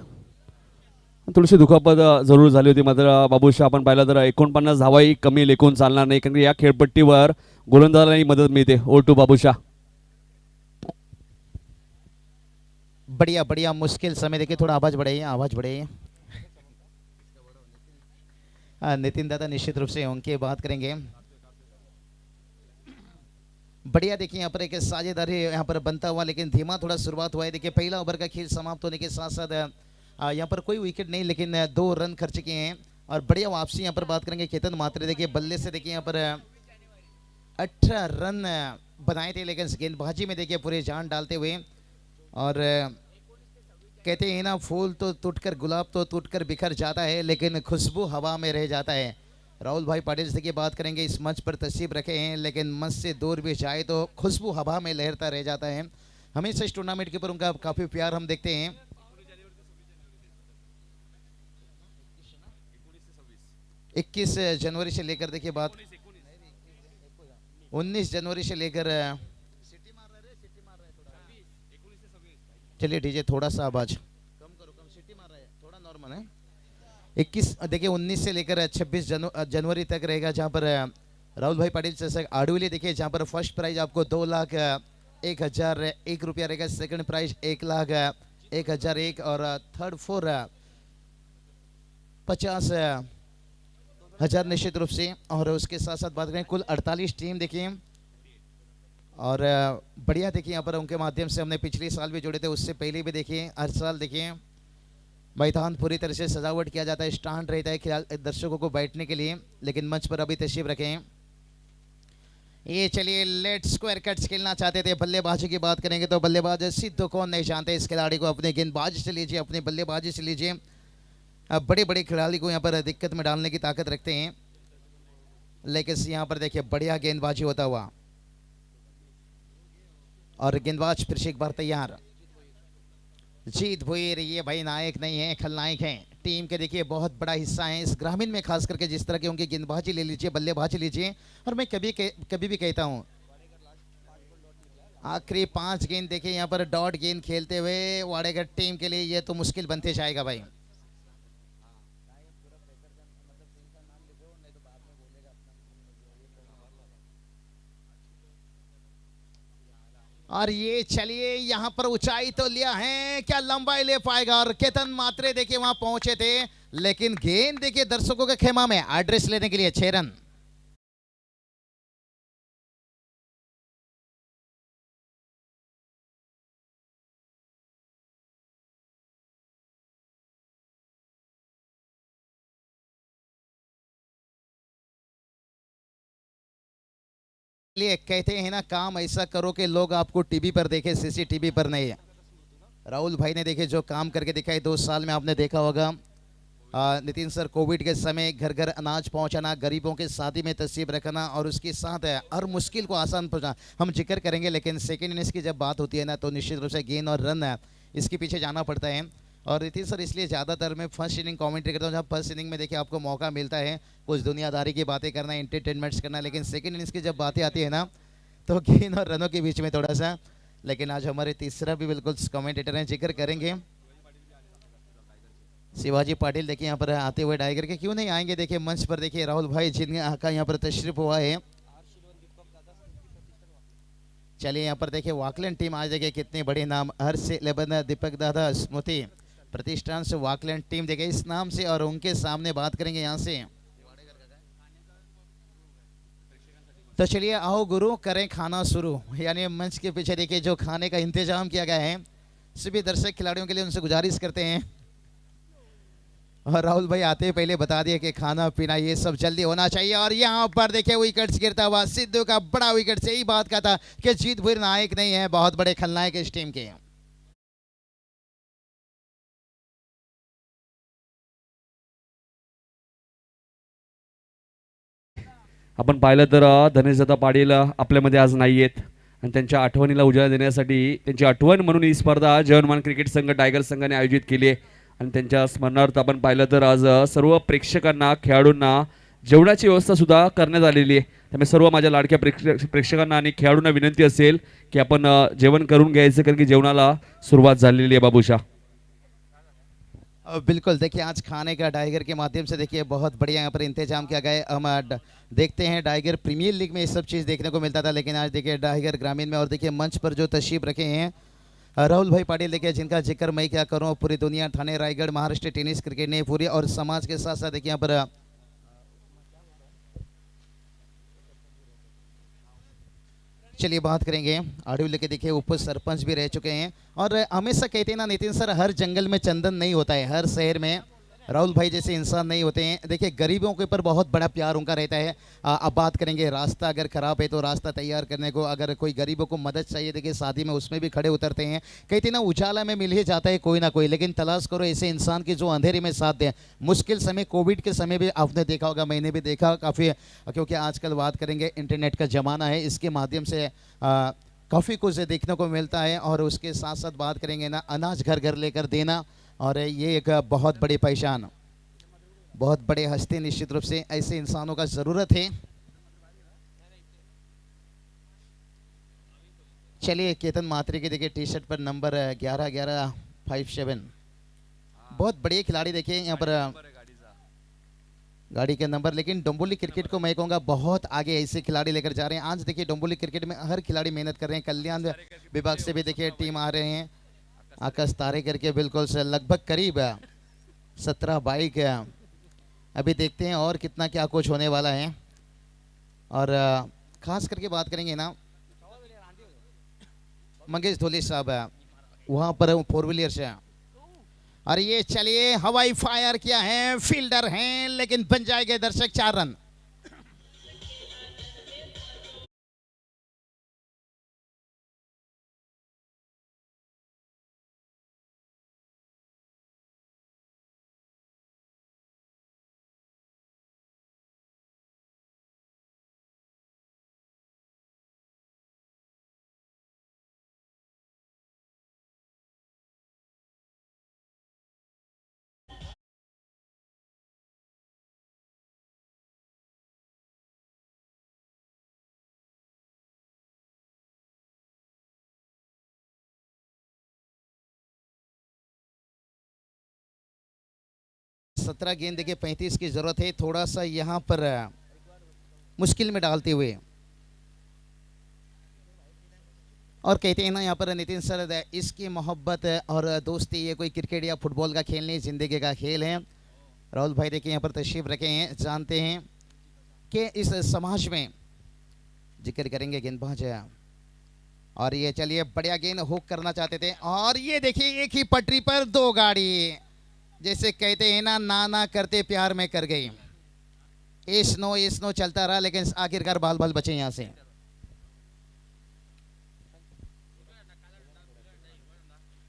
[SPEAKER 1] थोडीशी दुखापत जरूर झाली होती, मात्र बाबूशा आपण पाहिला तर 49 धावाही कमी लेखून चालणार नाही, कारण या खेळपट्टीवर गोलंदाजालाही मदत मिळते। ओ टू बाबूशा।
[SPEAKER 5] बढ़िया बढ़िया मुश्किल समय देखिए थोड़ा आवाज बढ़ाइए, आवाज बढ़ाइए। नितिन दादा निश्चित रूप से उनकी बात करेंगे। बढ़िया देखिए यहाँ पर एक साझेदारी यहाँ पर बनता हुआ, लेकिन धीमा थोड़ा शुरुआत हुआ है। देखिए पहला ओवर का खेल समाप्त होने के साथ साथ यहाँ पर कोई विकेट नहीं, लेकिन 2 रन खर्च किए हैं और बढ़िया वापसी यहाँ पर बात करेंगे केतन मात्रे देखिए बल्ले से देखिए यहाँ पर 18 रन बनाए थे, लेकिन गेंदबाजी में देखिए पूरे जान डालते हुए। और कहते हैं ना फूल तो टूटकर गुलाब तो टूटकर बिखर जाता है, लेकिन खुशबू हवा में रह जाता है। राहुल भाई पाटिल देखिए बात करेंगे इस मंच पर तशरीफ रखे हैं, लेकिन मंच से दूर भी जाए तो खुशबू हवा में लहरता रह जाता है। हमेशा इस टूर्नामेंट के ऊपर उनका काफ़ी प्यार हम देखते हैं। 21 जनवरी से लेकर देखिए बात 19 जनवरी से लेकर चलिए डीजे थोड़ा सा आवाज कम करो, कम सिटी मार रहा है, थोड़ा नॉर्मल है। 21 देखिए 19 से लेकर 26 जनवरी तक रहेगा, जहाँ पर राहुल भाई पाटिल से आडुली देखिए, जहाँ पर फर्स्ट प्राइज आपको 2,01,001 रुपया रहेगा, सेकंड प्राइज 1,01,001 और थर्ड फोर 50,000 निश्चित रूप से। और उसके साथ साथ बात करें कुल 48 टीम देखिए, और बढ़िया देखिए यहाँ पर उनके माध्यम से हमने पिछले साल भी जुड़े थे, उससे पहले भी देखिए हर साल देखिए मैदान पूरी तरह से सजावट किया जाता है, स्टैंड रहता है दर्शकों को बैठने के लिए, लेकिन मंच पर अभी तशरीफ रखें। ये चलिए लेट स्क्वायर कट्स खेलना चाहते थे। बल्लेबाजी की बात करेंगे तो बल्लेबाज सिद्धू कौन नहीं जानते इस खिलाड़ी को, अपने गेंदबाजी से लीजिए, अपनी बल्लेबाजी से लीजिए, बड़े बड़े खिलाड़ी को यहाँ पर दिक्कत में डालने की ताकत रखते हैं, लेकिन यहाँ पर देखिए बढ़िया गेंदबाजी होता हुआ, और गेंदबाज फिर से एक बार तैयार। जीत भुईर ये भाई नायक नहीं है, खलनायक हैं टीम के, देखिए बहुत बड़ा हिस्सा है इस ग्रामीण में, खास करके जिस तरह के उनकी गेंदबाजी ले लीजिए, बल्लेबाजी लीजिए। और मैं कभी भी कहता हूँ आखिरी 5 गेंद देखिए यहाँ पर डॉट गेंद खेलते हुए वाड़ेकर टीम के लिए ये तो मुश्किल बनते जाएगा भाई। और ये चलिए यहाँ पर ऊंचाई तो लिया है, क्या लंबाई ले पाएगा, और केतन मात्रे देखिए वहां पहुंचे थे, लेकिन गेंद देखिए दर्शकों के खेमा में एड्रेस लेने के लिए 6 रन। लिए कहते हैं ना काम ऐसा करो कि लोग आपको टीवी पर देखे, सीसीटीवी पर नहीं। राहुल भाई ने देखे जो काम करके दिखाई 2 साल में, आपने देखा होगा नितिन सर कोविड के समय घर घर अनाज पहुंचाना, गरीबों के शादी में तस्वीर रखना, और उसके साथ हर मुश्किल को आसान पहुंचाना, हम जिक्र करेंगे। लेकिन सेकेंड इनिंग्स की जब बात होती है ना तो निश्चित रूप से गेंद और रन इसके पीछे जाना पड़ता है। और नितिन सर इसलिए ज़्यादातर मैं फर्स्ट इनिंग कमेंट्री करता हूँ, जहाँ फर्स्ट इनिंग में देखिए आपको मौका मिलता है कुछ दुनियादारी की बातें करना, एंटरटेनमेंट्स करना, लेकिन सेकंड इनिंग्स की जब बातें आती है ना तो गेंद और रनों के बीच में थोड़ा सा। लेकिन आज हमारे तीसरा भी बिल्कुल कमेंटेटर हैं, जिक्र करेंगे शिवाजी पाटिल देखिए यहाँ पर आते हुए टाइगर के, क्यों नहीं आएंगे देखिए मंच पर, देखिए राहुल भाई जिनका यहाँ पर तशरीफ हुआ है। चलिए यहाँ पर देखिए वाकलैंड टीम आज देखिए कितने बड़े नाम, हर्ष लेबन, दीपक दादा, स्मृति प्रतिष्ठान से वाकलैंड टीम देखिए इस नाम से, और उनके सामने बात करेंगे यहाँ से। तो चलिए आओ गुरु करें खाना शुरू, यानी मंच के पीछे देखिए जो खाने का इंतजाम किया गया है, सभी दर्शक खिलाड़ियों के लिए उनसे गुजारिश करते हैं। और राहुल भाई आते ही पहले बता दिए कि खाना पीना ये सब जल्दी होना चाहिए। और यहाँ पर देखिए विकेट्स गिरता हुआ, सिद्धू का बड़ा विकेट से ही बात का था कि जीत भुईर नायक नहीं है, बहुत बड़े खलनायक इस टीम के।
[SPEAKER 1] आपण पाहिलं तर धनेशदादा पाटील आपल्यामध्ये आज नाही आहेत, आणि त्यांच्या आठवणीला उजाळा देण्यासाठी त्यांची आठवण म्हणून ही स्पर्धा जवानमान क्रिकेट संघ टायगर संघाने आयोजित केली आहे। आणि त्यांच्या स्मरणार्थ आपण पाहिलं तर आज सर्व प्रेक्षकांना, खेळाडूंना जेवणाची व्यवस्था सुद्धा करण्यात आलेली आहे। त्यामुळे सर्व माझ्या लाडक्या प्रेक्षकांना आणि खेळाडूंना विनंती असेल की आपण जेवण करून घ्यायचं, कारण की जेवणाला सुरुवात झालेली आहे। बाबूशा
[SPEAKER 5] बिल्कुल देखिए आज खाने का टाइगर के माध्यम से देखिए बहुत बढ़िया यहाँ पर इंतजाम किया गया है। हम देखते हैं टाइगर प्रीमियर लीग में ये सब चीज़ देखने को मिलता था, लेकिन आज देखिए टाइगर ग्रामीण में, और देखिए मंच पर जो तशरीफ रखे हैं राहुल भाई पाटिल देखिए, जिनका जिक्र मैं क्या करूँ, पूरी दुनिया, ठाणे, रायगढ़, महाराष्ट्र टेनिस क्रिकेट ने पूरी और समाज के साथ साथ देखिए यहाँ पर चलिए बात करेंगे आडुल के, देखिए उप सरपंच भी रह चुके हैं। और हमेशा कहते हैं ना नितिन सर, हर जंगल में चंदन नहीं होता है, हर शहर में राहुल भाई जैसे इंसान नहीं होते हैं। देखिए गरीबों के ऊपर बहुत बड़ा प्यार उनका रहता है। अब बात करेंगे रास्ता अगर ख़राब है तो रास्ता तैयार करने को, अगर कोई गरीबों को मदद चाहिए देखिए शादी में उसमें भी खड़े उतरते हैं। कहते ना उजाला में मिल ही जाता है कोई ना कोई, लेकिन तलाश करो ऐसे इंसान की जो अंधेरे में साथ दें। मुश्किल समय कोविड के समय भी आपने देखा होगा, मैंने भी देखा काफ़ी, क्योंकि आजकल बात करेंगे इंटरनेट का ज़माना है, इसके माध्यम से काफ़ी कुछ देखने को मिलता है। और उसके साथ साथ बात करेंगे ना अनाज घर घर लेकर देना, और ये एक बहुत बड़ी पहचान। बहुत बड़े हस्ती, निश्चित रूप से ऐसे इंसानों का ज़रूरत है। चलिए केतन मात्रे की देखिए टी शर्ट पर नंबर 11-11-57, बहुत बढ़िया खिलाड़ी देखिए यहाँ पर गाड़ी के नंबर। लेकिन डोंबोली क्रिकेट को मैं कहूँगा बहुत आगे ऐसे खिलाड़ी लेकर जा रहे हैं। आज देखिए डोंबोली क्रिकेट में हर खिलाड़ी मेहनत कर रहे हैं। कल्याण विभाग से भी देखिए टीम आ रहे हैं, आकाश तारे करके बिल्कुल से लगभग करीब 17 बाइक। अभी देखते हैं और कितना क्या कुछ होने वाला है। और खास करके बात करेंगे ना मंगेश धोले साहब, वहाँ पर 4 व्हीलर से, और ये चलिए हवाई फायर किया है, फील्डर हैं लेकिन बन जाएंगे दर्शक 4 रन। सत्रह गेंद देखिए 35 की जरूरत है, थोड़ा सा यहाँ पर मुश्किल में डालते हुए। और कहते हैं ना यहाँ पर नितिन सर, इसकी मोहब्बत और दोस्ती ये कोई क्रिकेट या फुटबॉल का खेल नहीं, जिंदगी का खेल है। राहुल भाई देखिए यहाँ पर तशरीफ रखे हैं, जानते हैं कि इस समाज में जिक्र करेंगे गेंदबाज। और ये चलिए बढ़िया गेंद हुक करना चाहते थे, और ये देखिए एक ही पटरी पर 2 गाड़ी, जैसे कहते हैं ना नाना करते प्यार में कर गई। एस नो चलता रहा, लेकिन आखिरकार बाल बाल बचे यहाँ से।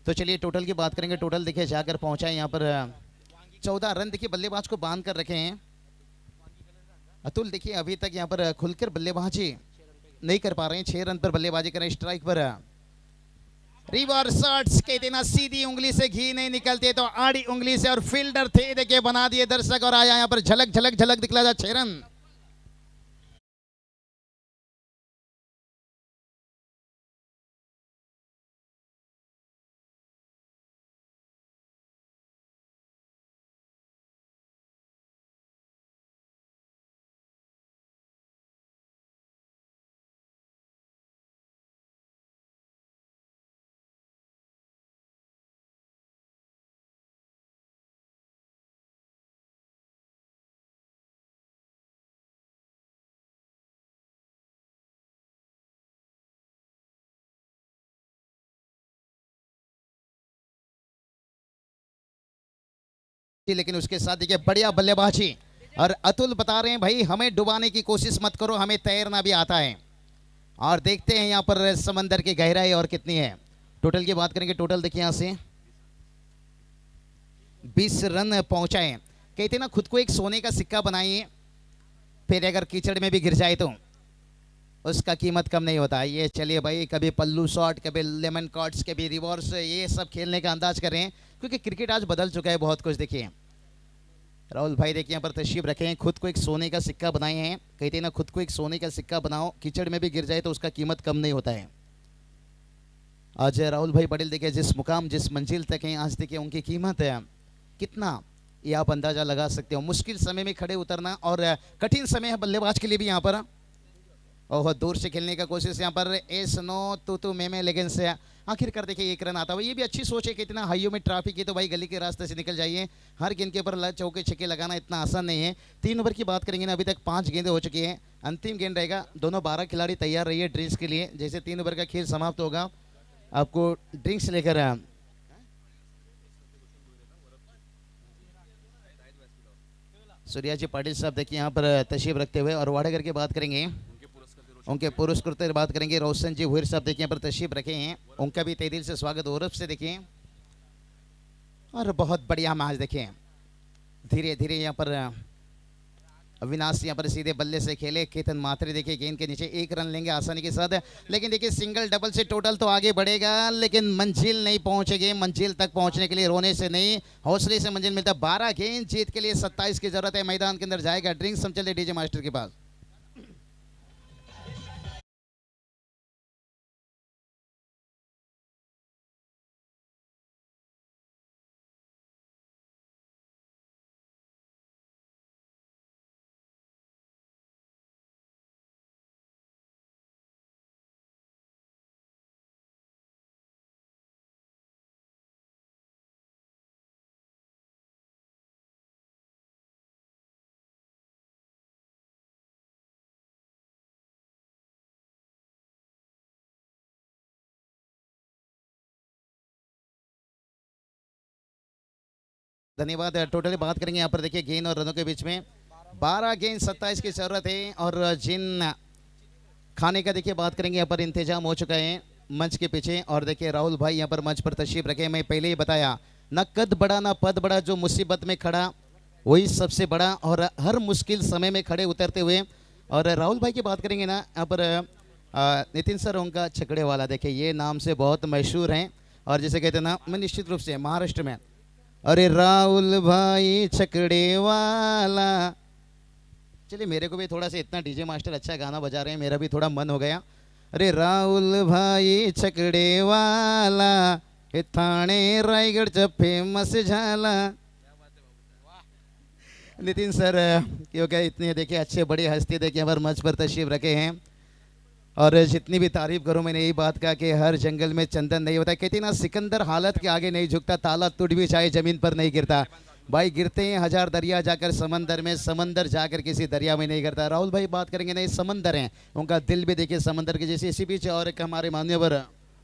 [SPEAKER 5] तो चलिए टोटल की बात करेंगे। टोटल देखिए जाकर पहुंचा है यहाँ पर 14 रन देखिए बल्लेबाज को बांध कर रखे हैं। अतुल देखिए अभी तक यहाँ पर खुलकर बल्लेबाजी नहीं कर पा रहे हैं, 6 रन पर बल्लेबाजी करें। स्ट्राइक पर रिवर्स शॉट्स कहते ना, सीधी उंगली से घी नहीं निकलते तो आड़ी उंगली से, और फील्डर थे देखिए बना दिए दर्शक, और आया यहाँ पर झलक झलक झलक दिखला जा 6 रन। लेकिन उसके साथ देखिए बढ़िया बल्लेबाजी, और अतुल बता रहे हैं भाई हमें डुबाने की कोशिश मत करो, हमें तैरना भी आता है। और देखते हैं यहाँ पर समंदर की गहराई और कितनी है। टोटल की बात करेंगे, टोटल देखिए यहाँ से 20 रन पहुंचाए। कहते ना खुद को एक सोने का सिक्का बनाइए, फिर अगर कीचड़ में भी गिर जाए तो उसका कीमत कम नहीं होता। ये चलिए भाई कभी पल्लू शॉट, कभी लेमन कॉट्स, कभी रिवर्स, ये सब खेलने का अंदाज करें, क्योंकि क्रिकेट आज बदल चुका है बहुत कुछ। देखिए राहुल भाई देखिए यहाँ पर तशरीफ रखे हैं, खुद को एक सोने का सिक्का बनाए हैं। कहते हैं ना खुद को एक सोने का सिक्का बनाओ, कीचड़ में भी गिर जाए तो उसका कीमत कम नहीं होता है। आज राहुल भाई पटेल देखिए जिस मुकाम जिस मंजिल तक हैं, आज देखिए उनकी कीमत है कितना, ये आप अंदाजा लगा सकते हो। मुश्किल समय में खड़े उतरना और कठिन समय है बल्लेबाज के लिए भी यहाँ पर, और दूर से खेलने का कोशिश यहाँ पर एस नो तू मैं, लेकिन से आखिरकार देखिए 1 रन आता हुआ। ये भी अच्छी सोच है कि इतना हाइयों में ट्रैफिक है तो भाई गली के रास्ते से निकल जाइए। हर गेंद के ऊपर चौके छक्के लगाना इतना आसान नहीं है। 3 ओवर की बात करेंगे ना, अभी तक 5 गेंदें हो चुकी हैं, अंतिम गेंद रहेगा। दोनों 12 खिलाड़ी तैयार रहिए ड्रिंक्स के लिए। जैसे 3 ओवर का खेल समाप्त होगा आपको ड्रिंक्स लेकर सूर्याजी पाटिल साहब देखिए यहाँ पर तशरीफ रखते हुए। और वाडेगर की बात करेंगे, उनके पुरस्कृत बात करेंगे, रोशन जी हुर साहब देखिए यहाँ पर तशरीफ रखे हैं, उनका भी तहे दिल से स्वागत औरब से देखिए। और बहुत बढ़िया मैच देखिए, धीरे धीरे यहाँ पर अविनाश यहाँ पर सीधे बल्ले से खेले, केतन मात्रे देखिए गेंद के नीचे 1 रन लेंगे आसानी के साथ, लेकिन देखिए सिंगल डबल से टोटल तो आगे बढ़ेगा, लेकिन मंजिल नहीं पहुंचेंगे। मंजिल तक पहुंचने के लिए रोने से नहीं, हौसले से मंजिल मिलता है। 12 गेंद जीत के लिए 27 की जरूरत है। मैदान के अंदर जाएगा ड्रिंक्स, हम चले डीजे मास्टर के पास। धन्यवाद। टोटली बात करेंगे यहाँ पर देखिए गेंद और रनों के बीच में 12 गेंद 27 की जरूरत है। और जिन खाने का देखिए बात करेंगे यहाँ पर इंतजाम हो चुका है मंच के पीछे। और देखिए राहुल भाई यहाँ पर मंच पर तशरीफ रखे। मैं पहले ही बताया ना कद बड़ा ना पद बड़ा, जो मुसीबत में खड़ा वही सबसे बड़ा, और हर मुश्किल समय में खड़े उतरते हुए। और राहुल भाई की बात करेंगे ना यहाँ पर नितिन सर उनका छकड़े वाला, देखिए ये नाम से बहुत मशहूर हैं। और जैसे कहते हैं ना, मैं निश्चित रूप से महाराष्ट्र में, अरे राहुल भाई छकड़े वाला। चलिए मेरे को भी थोड़ा सा, इतना डीजे मास्टर अच्छा गाना बजा रहे हैं, मेरा भी थोड़ा मन हो गया। अरे राहुल भाई छकड़े वाला, हे ठाणे रायगडचा फेमस झाला। नितिन सर क्योंकि इतने देखिए अच्छे बड़ी हस्ती देखिए हमारे मंच पर तशरीफ रखे हैं। और जितनी भी तारीफ करूं, मैंने यही बात कहा कि हर जंगल में चंदन नहीं होता। कहती ना सिकंदर हालत के आगे नहीं झुकता, ताला टूट भी चाहे जमीन पर नहीं गिरता। भाई गिरते हैं 1000 दरिया जाकर समंदर में, समंदर जाकर किसी दरिया में नहीं गिरता। राहुल भाई बात करेंगे नहीं, समंदर हैं, उनका दिल भी देखिए समंदर के जैसे। इसी बीच और एक हमारे मान्यवर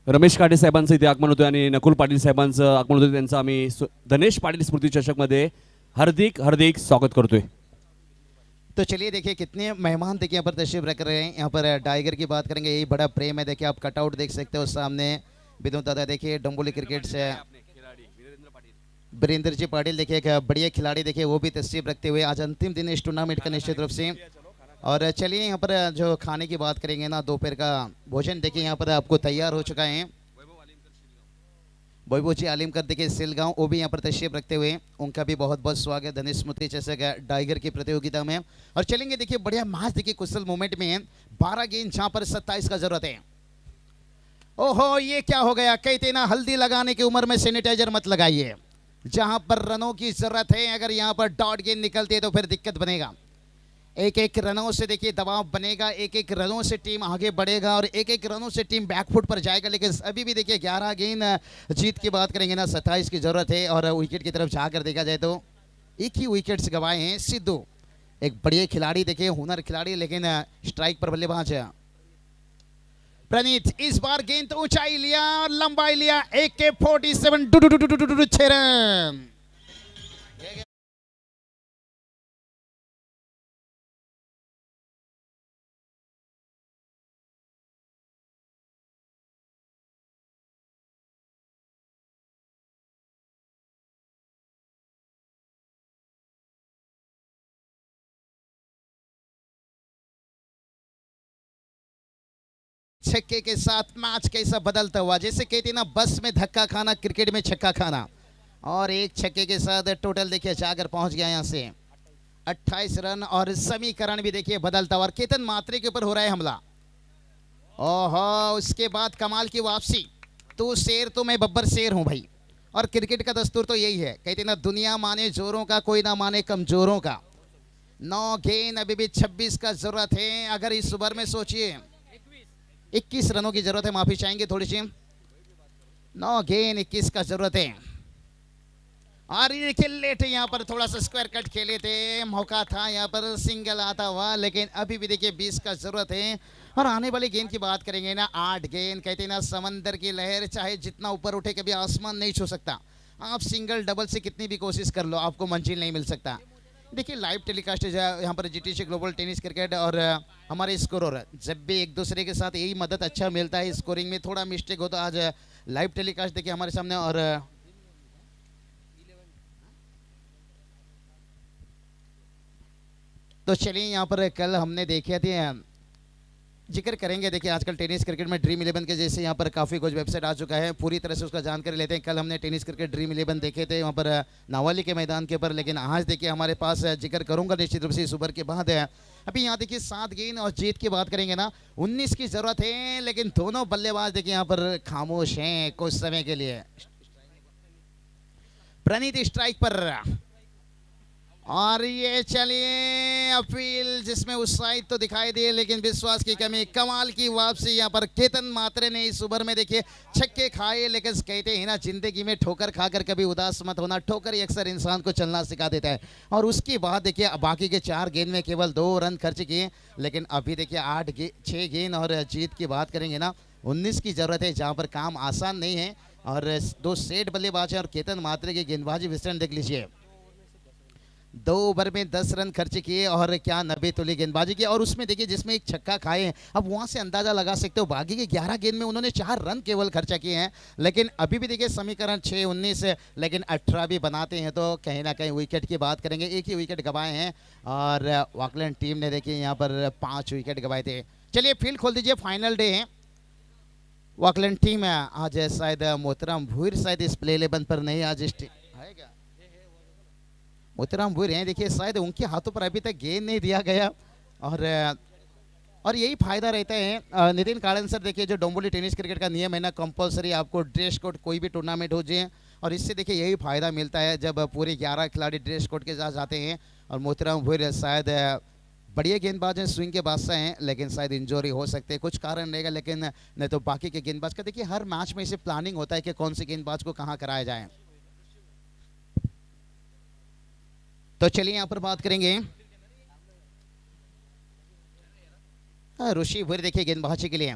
[SPEAKER 1] रमेश काटे साहेबांचं इथे आगमन होतं आणि नकुल पाटील साहेबांचं आगमन होतं। त्यांचं आम्ही धनेश पाटील स्मृती चषकमध्ये हार्दिक हार्दिक स्वागत करतोय।
[SPEAKER 5] तो चलिए देखिए कितने मेहमान देखिए यहाँ पर तशरीफ रख रहे हैं। यहाँ पर टाइगर की बात करेंगे, यही बड़ा प्रेम है। देखिए आप कटआउट देख सकते हो सामने, विनोद दादा देखिए डोंबोली क्रिकेट से वीरेंद्र जी पाटिल देखिए एक बढ़िया खिलाड़ी देखिए, वो भी तशरीफ रखते हुए आज अंतिम दिन इस टूर्नामेंट का निश्चित रूप से। और चलिए यहाँ पर जो खाने की बात करेंगे ना, दोपहर का भोजन देखिए यहाँ पर आपको तैयार हो चुका है। वैभव जी आलिमकर देखिए सिलगांव, वो भी यहाँ पर तशरीफ रखते हुए, उनका भी बहुत बहुत स्वागत धनेश स्मृति चषक टाइगर की प्रतियोगिता में। और चलेंगे देखिए बढ़िया मैच देखिए कुशल मोमेंट में 12 गेंद जहाँ पर 27 का जरूरत है। ओहो ये क्या हो गया, कहते ना हल्दी लगाने की उम्र में सैनिटाइजर मत लगाइए। जहां पर रनों की जरूरत है, अगर यहां पर डॉट गेंद निकलती है तो फिर दिक्कत बनेगा। एक एक रनों से देखिए दबाव बनेगा, एक एक रनों से टीम आगे बढ़ेगा और एक एक रनों से टीम बैकफुट पर जाएगा। लेकिन अभी भी देखिए 11 गेंद जीत की बात करेंगे ना, 27 की जरूरत है। और विकेट की तरफ जाकर देखा जाए तो एक ही विकेट से गंवाए हैं सिद्धू, एक बढ़िया खिलाड़ी देखिए, हुनर खिलाड़ी, लेकिन स्ट्राइक पर बल्लेबाज है प्रणीत। इस बार गेंद तो ऊंचाई लिया और लंबाई लिया, AK-47 6 रन। छक्के के साथ मैच कैसा बदलता हुआ, जैसे कहते ना बस में धक्का खाना, क्रिकेट में छक्का खाना। और एक छक्के के साथ टोटल देखिए जाकर पहुंच गया यहां से 28 रन। और समीकरण भी देखिए बदलता हुआ, केतन मात्रे के ऊपर हो रहा है हमला। ओहो उसके बाद कमाल की वापसी, तू शेर तो मैं बब्बर शेर हूं भाई। और क्रिकेट का दस्तूर तो यही है, कहते ना दुनिया माने जोरों का, कोई ना माने कमजोरों का। 9 गेंद अभी भी 26 का जरूरत है। अगर इस ओवर में सोचिए 21 रनों की जरूरत है, माफी चाहेंगे थोड़ी सी। 9 गेंद 21 का जरूरत है। और ये खेले थे यहाँ पर, थोड़ा सा स्क्वायर कट खेले थे, मौका था यहाँ पर सिंगल आता हुआ, लेकिन अभी भी देखिए 20 का जरूरत है। और आने वाली गेंद की बात करेंगे ना, 8 गेंद, कहते हैं ना समंदर की लहर चाहे जितना ऊपर उठे कभी आसमान नहीं छू सकता। आप सिंगल डबल से कितनी भी कोशिश कर लो, आपको मंजिल नहीं मिल सकता। देखिए लाइव टेलीकास्ट है यहाँ पर GTC ग्लोबल टेनिस क्रिकेट, और हमारे स्कोरर जब भी एक दूसरे के साथ यही मदद अच्छा मिलता है, स्कोरिंग में थोड़ा मिस्टेक हो तो आज लाइव टेलीकास्ट देखिए हमारे सामने। और तो चलिए यहाँ पर कल हमने देखे थे, जिक्र करेंगे देखिए आजकल टेनिस क्रिकेट में ड्रीम 11 के जैसे यहाँ पर काफ़ी कुछ वेबसाइट आ चुका है, पूरी तरह से उसका जानकारी लेते हैं। कल हमने टेनिस क्रिकेट ड्रीम 11 देखे थे वहाँ पर नावाली के मैदान के ऊपर, लेकिन आज देखिए हमारे पास जिक्र करूंगा निश्चित रूप से इस ओवर के बाद है। अभी यहाँ देखिए 7 गेंद और जीत की बात करेंगे ना, 19 की ज़रूरत है, लेकिन दोनों बल्लेबाज देखिए यहाँ पर खामोश हैं कुछ समय के लिए। प्रणीत स्ट्राइक पर, और ये चलिए अपील जिसमें उत्साहित तो दिखाई दे लेकिन विश्वास की कमी। कमाल की वापसी यहाँ पर केतन मात्रे ने इस ओवर में देखिए छक्के खाए, लेकिन कहते हैं ना जिंदगी में ठोकर खाकर कभी उदास मत होना, ठोकर ही अक्सर इंसान को चलना सिखा देता है। और उसके बाद देखिए बाकी के 4 गेंद में केवल 2 रन खर्च किए, लेकिन अभी देखिए 6 गेंद और जीत की बात करेंगे ना 19 की जरूरत है, जहाँ पर काम आसान नहीं है। और 2 सेट बल्लेबाज हैं और केतन मात्रे की गेंदबाजी विस्तरण देख लीजिए, 2 ओवर में 10 रन खर्च किए और क्या 90 तुली गेंदबाजी की, और उसमें देखिए जिसमें एक छक्का खाए हैं। अब वहां से अंदाजा लगा सकते हो बाकी के 11 गेंद में उन्होंने 4 रन केवल खर्चा किए हैं, लेकिन अभी भी देखिए समीकरण 6-19 लेकिन 18 भी बनाते हैं तो कहीं ना कहीं विकेट की बात करेंगे। एक ही विकेट गंवाए हैं और ऑकलैंड टीम ने देखिए यहाँ पर 5 विकेट गंवाए थे। चलिए फील्ड खोल दीजिए, फाइनल डे है। ऑकलैंड टीम है आज शायद मोहतरम भूर शायद इस प्ले 11 पर नहीं आज है क्या? मोतीराम भूर हैं देखिए, शायद उनके हाथों पर अभी तक गेंद नहीं दिया गया, और यही फायदा रहता है। नितिन कालन सर देखिए जो डोंबोली टेनिस क्रिकेट का नियम है ना, कंपलसरी आपको ड्रेस कोड कोई भी टूर्नामेंट हो जाए, और इससे देखिए यही फायदा मिलता है जब पूरे 11 खिलाड़ी ड्रेस कोड के साथ जाते हैं। और मोतीराम भूर शायद बढ़िया गेंदबाज हैं, स्विंग के बादशाह हैं, लेकिन शायद इंजरी हो सकते हैं, कुछ कारण रहेगा, लेकिन नहीं तो बाकी के गेंदबाज का देखिए हर मैच में इसे प्लानिंग होता है कि कौन से गेंदबाज को कहाँ कराया जाए। तो चलिए यहाँ पर बात करेंगे ऋषि भूर देखिए गेंदबाजी के लिए।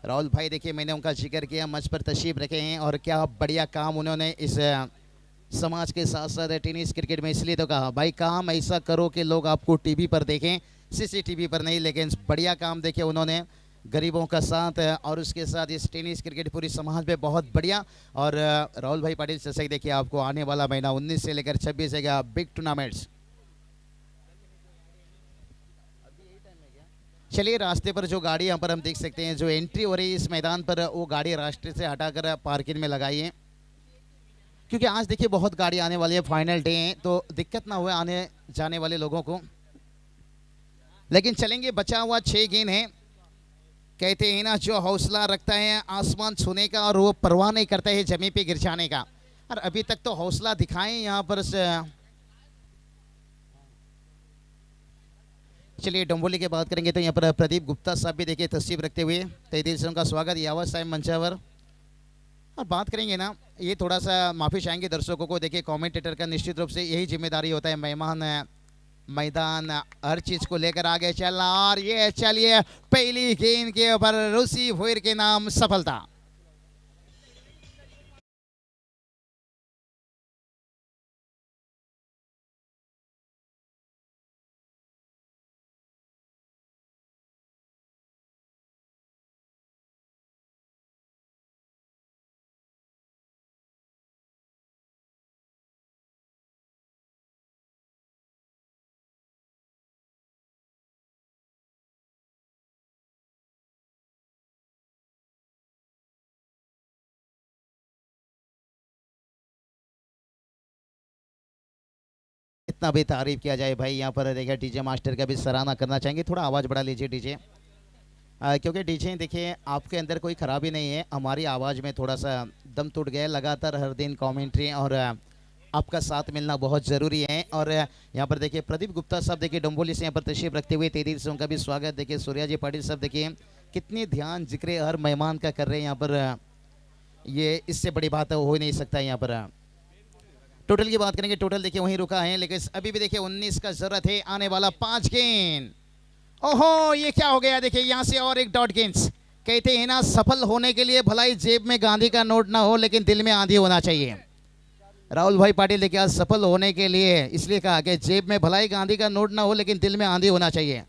[SPEAKER 5] राहुल भाई देखिए मैंने उनका जिक्र किया, मंच पर तशरीफ रखे हैं और क्या बढ़िया काम उन्होंने इस समाज के साथ साथ टेनिस क्रिकेट में, इसलिए तो कहा भाई काम ऐसा करो कि लोग आपको टीवी पर देखें, सीसीटीवी पर नहीं, लेकिन बढ़िया काम देखिए उन्होंने गरीबों का साथ और उसके साथ इस टेनिस क्रिकेट पूरी समाज में बहुत बढ़िया। और राहुल भाई पाटिल से देखिए आपको आने वाला महीना 19 से लेकर 26 है बिग टूर्नामेंट्स। चलिए रास्ते पर जो गाड़ी यहाँ पर हम देख सकते हैं, जो एंट्री हो रही है इस मैदान पर, वो गाड़ी रास्ते से हटाकर पार्किंग में लगाई है, क्योंकि आज देखिए बहुत गाड़ी आने वाली है, फाइनल डे है तो दिक्कत ना हुए आने जाने वाले लोगों को। लेकिन चलेंगे, बचा हुआ 6 गेंद है। कहते हैं ना जो हौसला रखता है आसमान छूने का और वो परवाह नहीं करता है जमीन पे गिर जाने का, और अभी तक तो हौसला दिखाएं यहाँ पर। चलिए डोंबोली की बात करेंगे तो यहाँ पर प्रदीप गुप्ता साहब भी देखिए तशरीफ रखते हुए, तहे दिल से उनका स्वागत। यावत साहब मंचावर। और बात करेंगे ना, ये थोड़ा सा माफ़ी चाहेंगे दर्शकों को, देखिए कमेंटेटर का निश्चित रूप से यही जिम्मेदारी होता है, मेहमान मैदान हर चीज को लेकर आगे चलना। और ये चलिए पहली गेंद के ऊपर ऋषि भूर के नाम सफलता। इतना भी तारीफ किया जाए भाई, यहाँ पर देखिए डीजे मास्टर का भी सराहना करना चाहेंगे। थोड़ा आवाज़ बढ़ा लीजिए डीजे, क्योंकि डीजे देखिए आपके अंदर कोई खराबी नहीं है, हमारी आवाज़ में थोड़ा सा दम टूट गया। लगातार हर दिन कमेंट्री और आपका साथ मिलना बहुत ज़रूरी है। और यहाँ पर देखिए प्रदीप गुप्ता साहब देखिए डोंबोली से यहाँ पर तशरीफ रखते हुए, तेदिल से उनका भी स्वागत। देखिए सूर्या जी पाटिल साहब देखिए कितनी ध्यान जिक्र हर मेहमान का कर रहे हैं यहाँ पर, ये इससे बड़ी बात हो ही नहीं सकता। यहाँ पर टोटल की बात करेंगे, टोटल देखिए वहीं रुका है, लेकिन अभी भी देखिए 19 का जरूरत है, आने वाला 5 गेंद। ओहो ये क्या हो गया, देखिए यहाँ से और एक डॉट गेंद। कहते हैं ना सफल होने के लिए भलाई जेब में गांधी का नोट ना हो, लेकिन दिल में आंधी होना चाहिए। राहुल भाई पाटिल देखिए आज सफल होने के लिए इसलिए कहा कि जेब में भलाई गांधी का नोट ना हो, लेकिन दिल में आंधी होना चाहिए।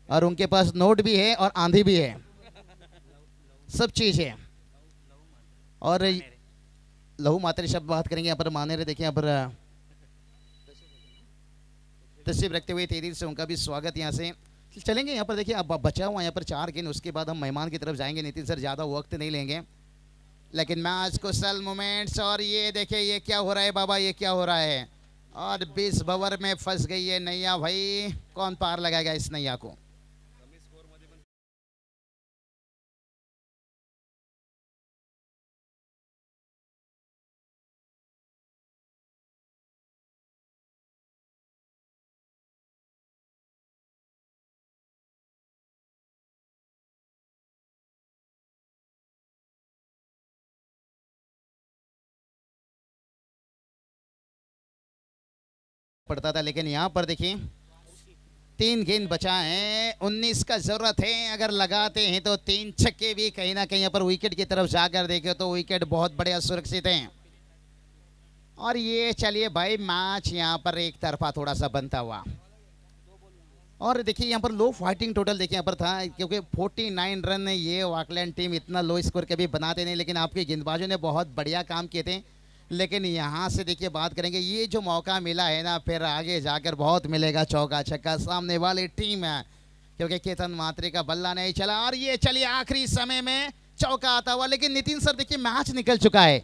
[SPEAKER 5] और उनके पास नोट भी है और आंधी भी है, सब चीज़ है। और लहू मात्रे शब्द बात करेंगे यहाँ पर, माने रहे देखिए यहाँ पर तशरीफ रखते हुए तेजी से उनका भी स्वागत यहाँ से चलेंगे। यहाँ पर देखिए अब बचा हुआ यहाँ पर 4 गेंद, उसके बाद हम मेहमान की तरफ जाएंगे। नितिन सर ज़्यादा वक्त नहीं लेंगे, लेकिन मैच कुशल मोमेंट्स। और ये देखिए ये क्या हो रहा है बाबा, ये क्या हो रहा है। और 20 बवर में फंस गई है नैया भाई, कौन पार लगाएगा इस नैया को। पड़ता था, लेकिन यहाँ पर देखिए 3 गेंद बचा है, 19 का जरूरत है। अगर लगाते हैं तो 3 छक्के भी कहीं ना कहीं यहाँ पर विकेट की तरफ जाकर देखे तो विकेट बहुत बढ़िया सुरक्षित है। और ये चलिए भाई मैच यहाँ पर एक तरफा थोड़ा सा बनता हुआ। और देखिए यहाँ पर लो फाइटिंग टोटल देखिए यहाँ पर था, क्योंकि 49 रन ये ऑकलैंड टीम इतना लो स्कोर कभी बनाते नहीं, लेकिन आपके गेंदबाजों ने बहुत बढ़िया काम किए थे। लेकिन यहाँ से देखिए बात करेंगे, ये जो मौका मिला है ना, फिर आगे जाकर बहुत मिलेगा चौका छक्का सामने वाली टीम है, क्योंकि केतन मात्रे का बल्ला नहीं चला। और ये चलिए आखिरी समय में चौका आता हुआ, लेकिन नितिन सर देखिए मैच निकल चुका है।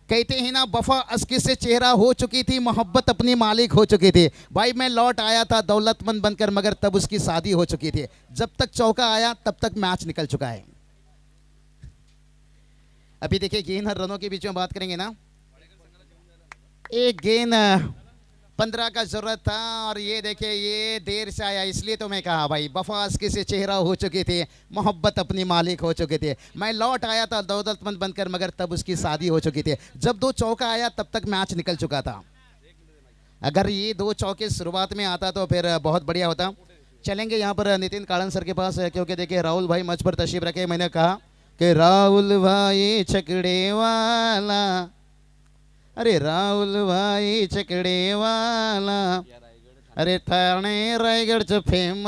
[SPEAKER 5] कहते हैं ना वफा अस्की से चेहरा हो चुकी थी, मोहब्बत अपनी मालिक हो चुकी थी। भाई मैं लौट आया था दौलतमंद बनकर, मगर तब उसकी शादी हो चुकी थी। जब तक चौका आया तब तक मैच निकल चुका है। अभी देखिए गेंद हर रनों के बीच में बात करेंगे ना, एक गेंद 15 का जरूरत था। और ये देखिए ये देर से आया, इसलिए तो मैं कहा भाई वफास किसी चेहरा हो चुकी थी, मोहब्बत अपनी मालिक हो चुके थे। मैं लौट आया था दौलतमंद बनकर, मगर तब उसकी शादी हो चुकी थी। जब 2 चौका आया तब तक मैच निकल चुका था। अगर ये 2 चौके शुरुआत में आता तो फिर बहुत बढ़िया होता। चलेंगे यहाँ पर नितिन काड़न सर के पास, क्योंकि देखिए राहुल भाई मंच पर तशरीफ रखे। मैंने कहा कि राहुल भाई छकड़े वाला, अरे राहुल भाई छकड़े वाला, अरे थाने रायगढ़ च फेमस